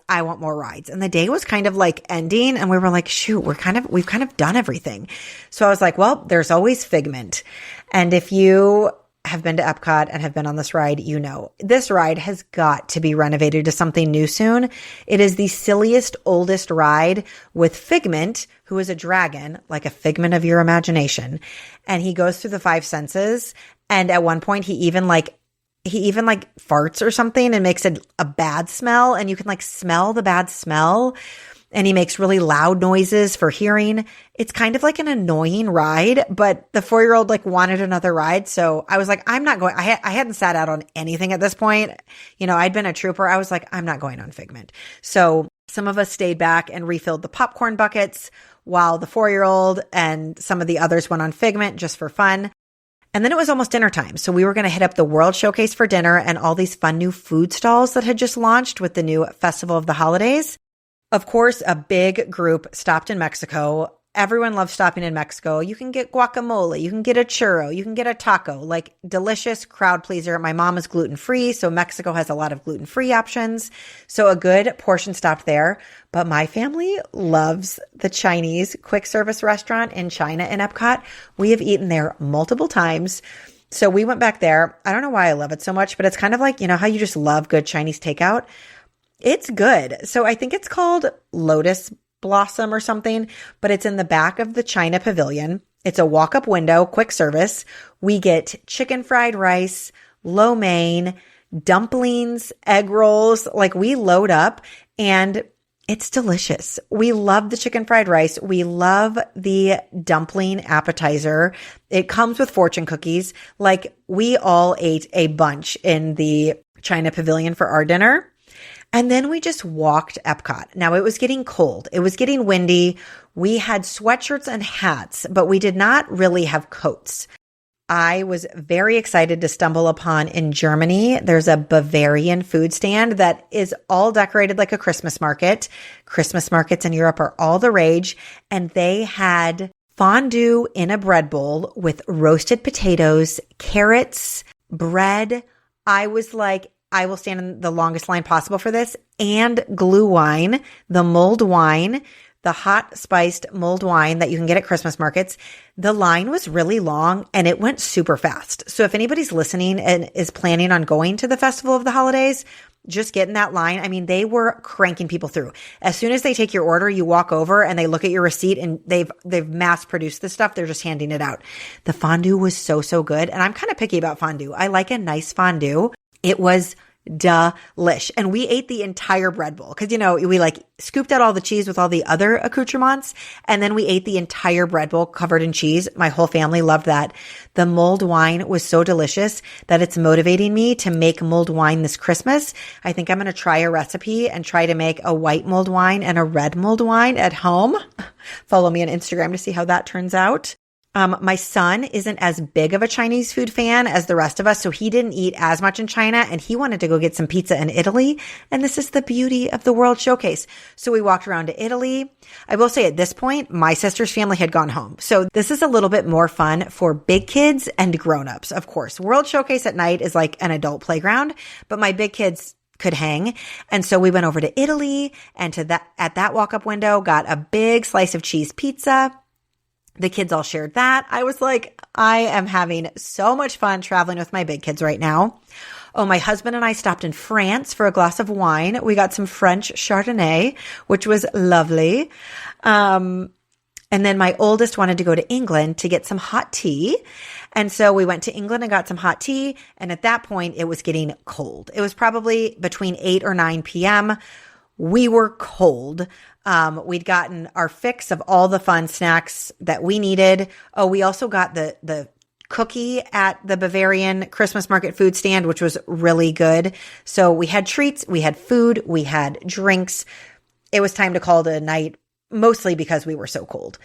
I want more rides. And the day was kind of like ending and we were like, shoot, we've kind of done everything. So I was like, well, there's always Figment. And if you have been to Epcot and have been on this ride, you know, this ride has got to be renovated to something new soon. It is the silliest, oldest ride with Figment, who is a dragon, like a figment of your imagination. And he goes through the 5 senses. And at one point he even farts or something and makes a bad smell, and you can like smell the bad smell, and he makes really loud noises for hearing. It's kind of like an annoying ride, but the 4-year-old like wanted another ride. So I was like, I'm not going. I hadn't sat out on anything at this point. You know, I'd been a trooper. I was like, I'm not going on Figment. So some of us stayed back and refilled the popcorn buckets while the 4-year-old and some of the others went on Figment just for fun. And then it was almost dinner time. So we were going to hit up the World Showcase for dinner and all these fun new food stalls that had just launched with the new Festival of the Holidays. Of course, a big group stopped in Mexico. Everyone loves stopping in Mexico. You can get guacamole. You can get a churro. You can get a taco, like delicious crowd pleaser. My mom is gluten-free, so Mexico has a lot of gluten-free options. So a good portion stopped there. But my family loves the Chinese quick service restaurant in China in Epcot. We have eaten there multiple times. So we went back there. I don't know why I love it so much, but it's kind of like, you know, how you just love good Chinese takeout. It's good. So I think it's called Lotus Blossom or something, but it's in the back of the China Pavilion. It's a walk-up window, quick service. We get chicken fried rice, lo mein, dumplings, egg rolls. Like we load up and it's delicious. We love the chicken fried rice. We love the dumpling appetizer. It comes with fortune cookies. Like we all ate a bunch in the China Pavilion for our dinner. And then we just walked Epcot. Now it was getting cold. It was getting windy. We had sweatshirts and hats, but we did not really have coats. I was very excited to stumble upon in Germany. There's a Bavarian food stand that is all decorated like a Christmas market. Christmas markets in Europe are all the rage. And they had fondue in a bread bowl with roasted potatoes, carrots, bread. I was like, I will stand in the longest line possible for this, and glue wine, the mulled wine, the hot spiced mulled wine that you can get at Christmas markets. The line was really long and it went super fast. So if anybody's listening and is planning on going to the Festival of the Holidays, just get in that line. I mean, they were cranking people through. As soon as they take your order, you walk over and they look at your receipt and they've mass produced this stuff. They're just handing it out. The fondue was so good. And I'm kind of picky about fondue. I like a nice fondue. It was delish. And we ate the entire bread bowl because, you know, we like scooped out all the cheese with all the other accoutrements. And then we ate the entire bread bowl covered in cheese. My whole family loved that. The mulled wine was so delicious that it's motivating me to make mulled wine this Christmas. I think I'm going to try a recipe and try to make a white mulled wine and a red mulled wine at home. Follow me on Instagram to see how that turns out. My son isn't as big of a Chinese food fan as the rest of us, so he didn't eat as much in China, and he wanted to go get some pizza in Italy. And this is the beauty of the World Showcase. So we walked around to Italy. I will say at this point, my sister's family had gone home. So this is a little bit more fun for big kids and grown-ups, of course. World Showcase at night is like an adult playground, but my big kids could hang. And so we went over to Italy, and at that walk-up window, got a big slice of cheese pizza. The kids all shared that. I was like, I am having so much fun traveling with my big kids right now. Oh, my husband and I stopped in France for a glass of wine. We got some French Chardonnay, which was lovely. And then my oldest wanted to go to England to get some hot tea. And so we went to England and got some hot tea. And at that point, it was getting cold. It was probably between 8 or 9 p.m. We were cold. We'd gotten our fix of all the fun snacks that we needed. Oh, we also got the cookie at the Bavarian Christmas market food stand, which was really good. So we had treats, we had food, we had drinks. It was time to call it a night, mostly because we were so cold.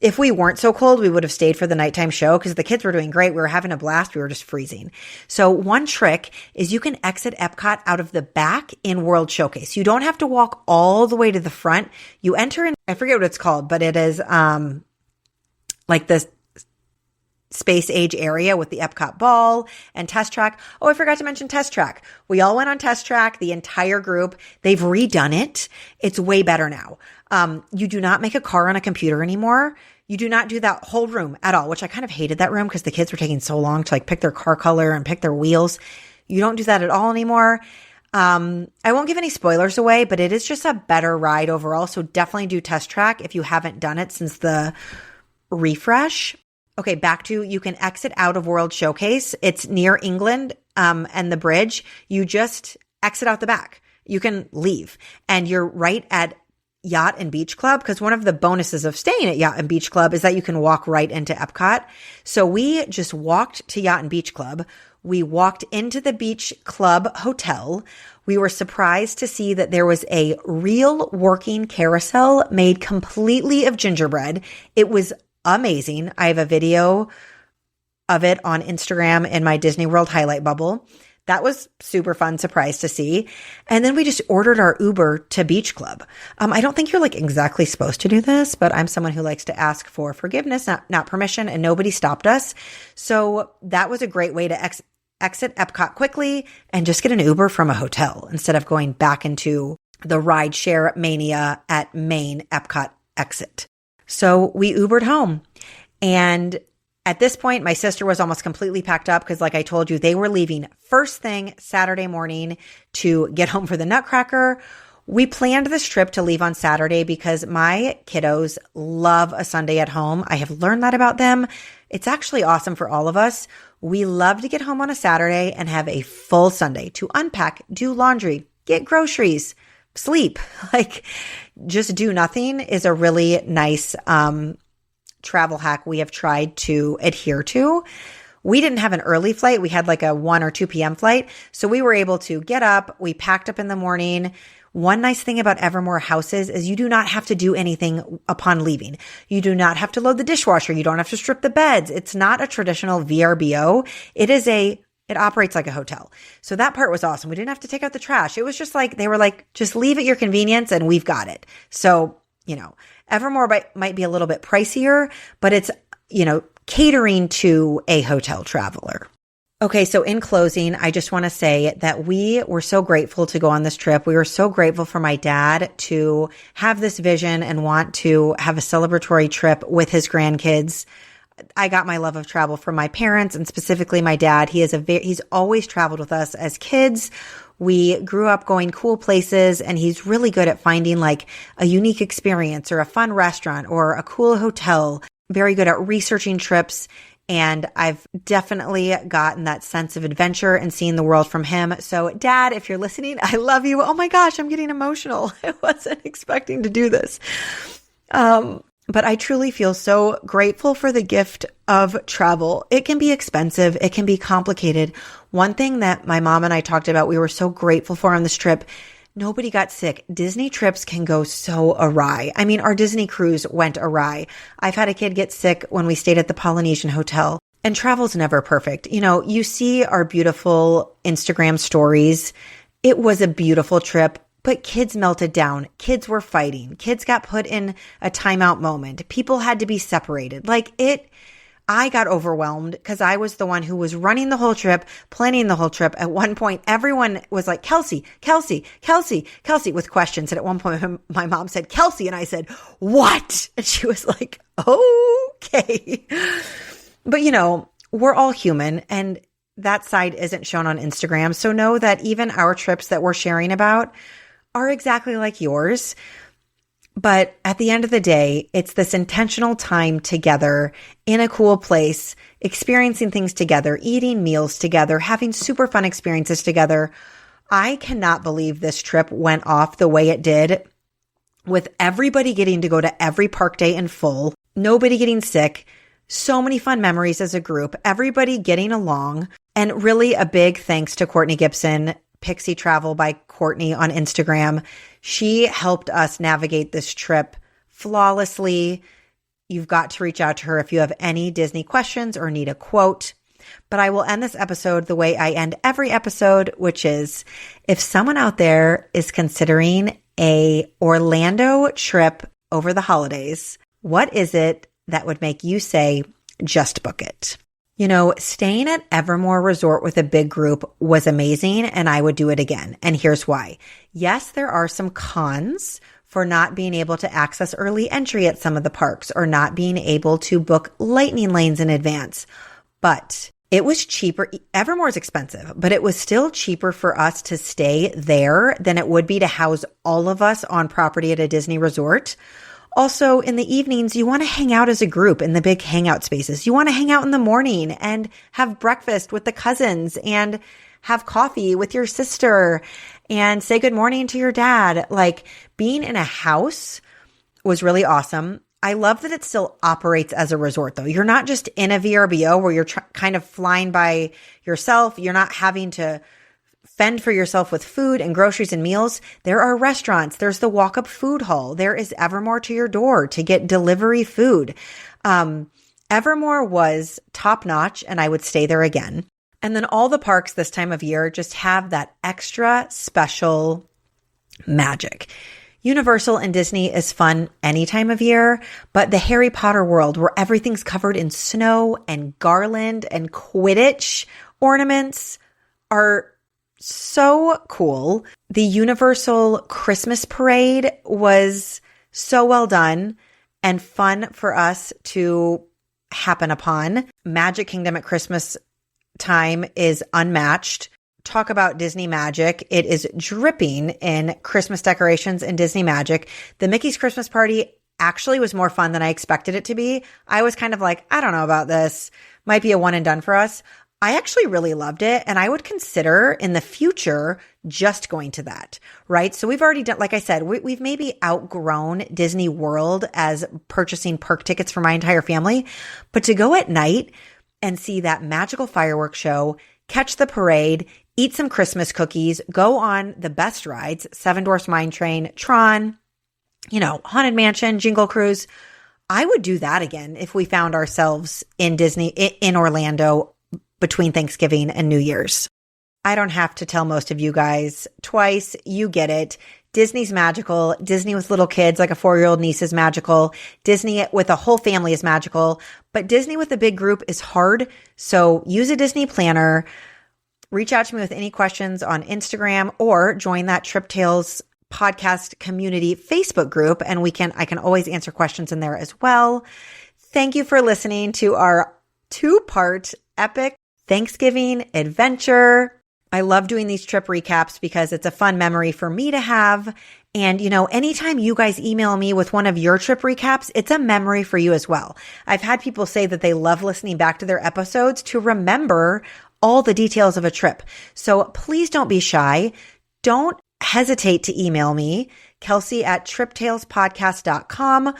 If we weren't so cold, we would have stayed for the nighttime show because the kids were doing great. We were having a blast. We were just freezing. So one trick is you can exit Epcot out of the back in World Showcase. You don't have to walk all the way to the front. You enter in, I forget what it's called, but it is like this space age area with the Epcot ball and Test Track. Oh, I forgot to mention Test Track. We all went on Test Track, the entire group. They've redone it. It's way better now. You do not make a car on a computer anymore. You do not do that whole room at all, which I kind of hated that room because the kids were taking so long to like pick their car color and pick their wheels. You don't do that at all anymore. I won't give any spoilers away, but it is just a better ride overall. So definitely do Test Track if you haven't done it since the refresh. Okay, back to you can exit out of World Showcase. It's near England and the bridge. You just exit out the back. You can leave. And you're right at Yacht and Beach Club, because one of the bonuses of staying at Yacht and Beach Club is that you can walk right into Epcot. So we just walked to Yacht and Beach Club. We walked into the Beach Club Hotel. We were surprised to see that there was a real working carousel made completely of gingerbread. It was amazing. I have a video of it on Instagram in my Disney World highlight bubble. That was super fun surprise to see. And then we just ordered our Uber to Beach Club. I don't think you're like exactly supposed to do this, but I'm someone who likes to ask for forgiveness, not permission, and nobody stopped us. So that was a great way to exit Epcot quickly and just get an Uber from a hotel instead of going back into the rideshare mania at main Epcot exit. So we Ubered home. And at this point, my sister was almost completely packed up because, like I told you, they were leaving first thing Saturday morning to get home for the Nutcracker. We planned this trip to leave on Saturday because my kiddos love a Sunday at home. I have learned that about them. It's actually awesome for all of us. We love to get home on a Saturday and have a full Sunday to unpack, do laundry, get groceries, sleep. Like, just do nothing is a really nice travel hack we have tried to adhere to. We didn't have an early flight. We had like a 1 or 2 p.m. flight. So we were able to get up. We packed up in the morning. One nice thing about Evermore houses is you do not have to do anything upon leaving. You do not have to load the dishwasher. You don't have to strip the beds. It's not a traditional VRBO. It operates like a hotel. So that part was awesome. We didn't have to take out the trash. It was just like, they were like, just leave at your convenience and we've got it. So, Evermore might be a little bit pricier, but it's, catering to a hotel traveler. Okay, so in closing, I just want to say that we were so grateful to go on this trip. We were so grateful for my dad to have this vision and want to have a celebratory trip with his grandkids. I got my love of travel from my parents and specifically my dad. He's always traveled with us as kids. We grew up going cool places and he's really good at finding like a unique experience or a fun restaurant or a cool hotel. Very good at researching trips. And I've definitely gotten that sense of adventure and seeing the world from him. So Dad, if you're listening, I love you. Oh my gosh, I'm getting emotional. I wasn't expecting to do this. But I truly feel so grateful for the gift of travel. It can be expensive. It can be complicated. One thing that my mom and I talked about, we were so grateful for on this trip, nobody got sick. Disney trips can go so awry. I mean, our Disney cruise went awry. I've had a kid get sick when we stayed at the Polynesian Hotel. And travel's never perfect. You know, you see our beautiful Instagram stories. It was a beautiful trip, but kids melted down. Kids were fighting. Kids got put in a timeout moment. People had to be separated. I got overwhelmed because I was the one who was running the whole trip, planning the whole trip. At one point, everyone was like, Kelsey, Kelsey, Kelsey, Kelsey, with questions. And at one point, my mom said, Kelsey. And I said, what? And she was like, okay. But, you know, we're all human, and that side isn't shown on Instagram. So know that even our trips that we're sharing about are exactly like yours. But at the end of the day, it's this intentional time together in a cool place, experiencing things together, eating meals together, having super fun experiences together. I cannot believe this trip went off the way it did, with everybody getting to go to every park day in full, nobody getting sick. So many fun memories as a group, everybody getting along, and really a big thanks to Courtney Gibson, Pixie Travel by Courtney on Instagram. She helped us navigate this trip flawlessly. You've got to reach out to her if you have any Disney questions or need a quote. But I will end this episode the way I end every episode, which is, if someone out there is considering a Orlando trip over the holidays, what is it that would make you say, just book it? You know, staying at Evermore Resort with a big group was amazing, and I would do it again. And here's why. Yes, there are some cons for not being able to access early entry at some of the parks or not being able to book lightning lanes in advance. But it was cheaper. Evermore is expensive, but it was still cheaper for us to stay there than it would be to house all of us on property at a Disney resort. Also, in the evenings, you want to hang out as a group in the big hangout spaces. You want to hang out in the morning and have breakfast with the cousins and have coffee with your sister and say good morning to your dad. Like, being in a house was really awesome. I love that it still operates as a resort, though. You're not just in a VRBO where you're kind of flying by yourself. You're not having to fend for yourself with food and groceries and meals. There are restaurants. There's the walk-up food hall. There is Evermore to your door to get delivery food. Evermore was top-notch, and I would stay there again. And then all the parks this time of year just have that extra special magic. Universal and Disney is fun any time of year, but the Harry Potter world, where everything's covered in snow and garland and Quidditch ornaments, are so cool. The Universal Christmas parade was so well done and fun for us to happen upon. Magic Kingdom at Christmas time is unmatched. Talk about Disney magic. It is dripping in Christmas decorations and Disney magic. The Mickey's Christmas party actually was more fun than I expected it to be. I was kind of like, I don't know about this. Might be a one and done for us. I actually really loved it, and I would consider in the future just going to that, right? So we've already done, like I said, we've maybe outgrown Disney World as purchasing park tickets for my entire family, but to go at night and see that magical fireworks show, catch the parade, eat some Christmas cookies, go on the best rides, Seven Dwarfs Mine Train, Tron, Haunted Mansion, Jingle Cruise. I would do that again if we found ourselves in Disney, in Orlando, between Thanksgiving and New Year's. I don't have to tell most of you guys twice. You get it. Disney's magical. Disney with little kids, like a 4-year-old niece, is magical. Disney with a whole family is magical. But Disney with a big group is hard. So use a Disney planner. Reach out to me with any questions on Instagram, or join that Trip Tales podcast community Facebook group, and I can always answer questions in there as well. Thank you for listening to our 2-part epic Thanksgiving adventure. I love doing these trip recaps because it's a fun memory for me to have. And, anytime you guys email me with one of your trip recaps, it's a memory for you as well. I've had people say that they love listening back to their episodes to remember all the details of a trip. So please don't be shy. Don't hesitate to email me, Kelsey at triptalespodcast.com.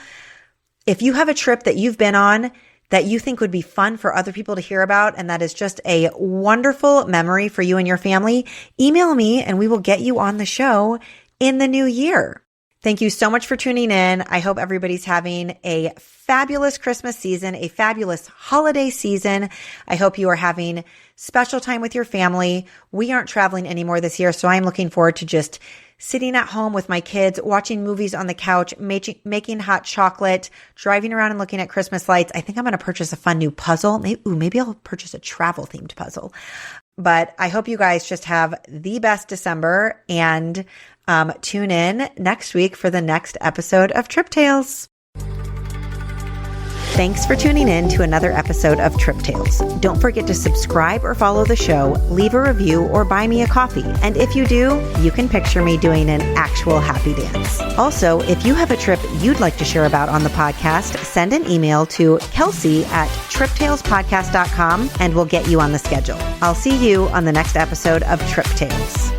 If you have a trip that you've been on that you think would be fun for other people to hear about, and that is just a wonderful memory for you and your family, email me and we will get you on the show in the new year. Thank you so much for tuning in. I hope everybody's having a fabulous Christmas season, a fabulous holiday season. I hope you are having special time with your family. We aren't traveling anymore this year, so I'm looking forward to just sitting at home with my kids, watching movies on the couch, making hot chocolate, driving around and looking at Christmas lights. I think I'm going to purchase a fun new puzzle. Maybe I'll purchase a travel-themed puzzle. But I hope you guys just have the best December and tune in next week for the next episode of Trip Tales. Thanks for tuning in to another episode of Trip Tales. Don't forget to subscribe or follow the show, leave a review, or buy me a coffee. And if you do, you can picture me doing an actual happy dance. Also, if you have a trip you'd like to share about on the podcast, send an email to Kelsey at triptalespodcast.com and we'll get you on the schedule. I'll see you on the next episode of Trip Tales.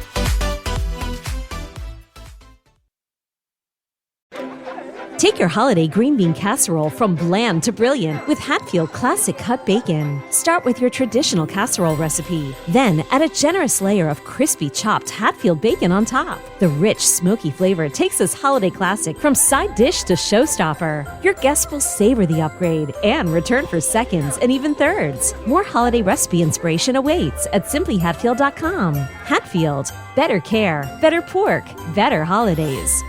Take your holiday green bean casserole from bland to brilliant with Hatfield Classic Cut Bacon. Start with your traditional casserole recipe. Then add a generous layer of crispy chopped Hatfield bacon on top. The rich, smoky flavor takes this holiday classic from side dish to showstopper. Your guests will savor the upgrade and return for seconds and even thirds. More holiday recipe inspiration awaits at simplyhatfield.com. Hatfield, better care, better pork, better holidays.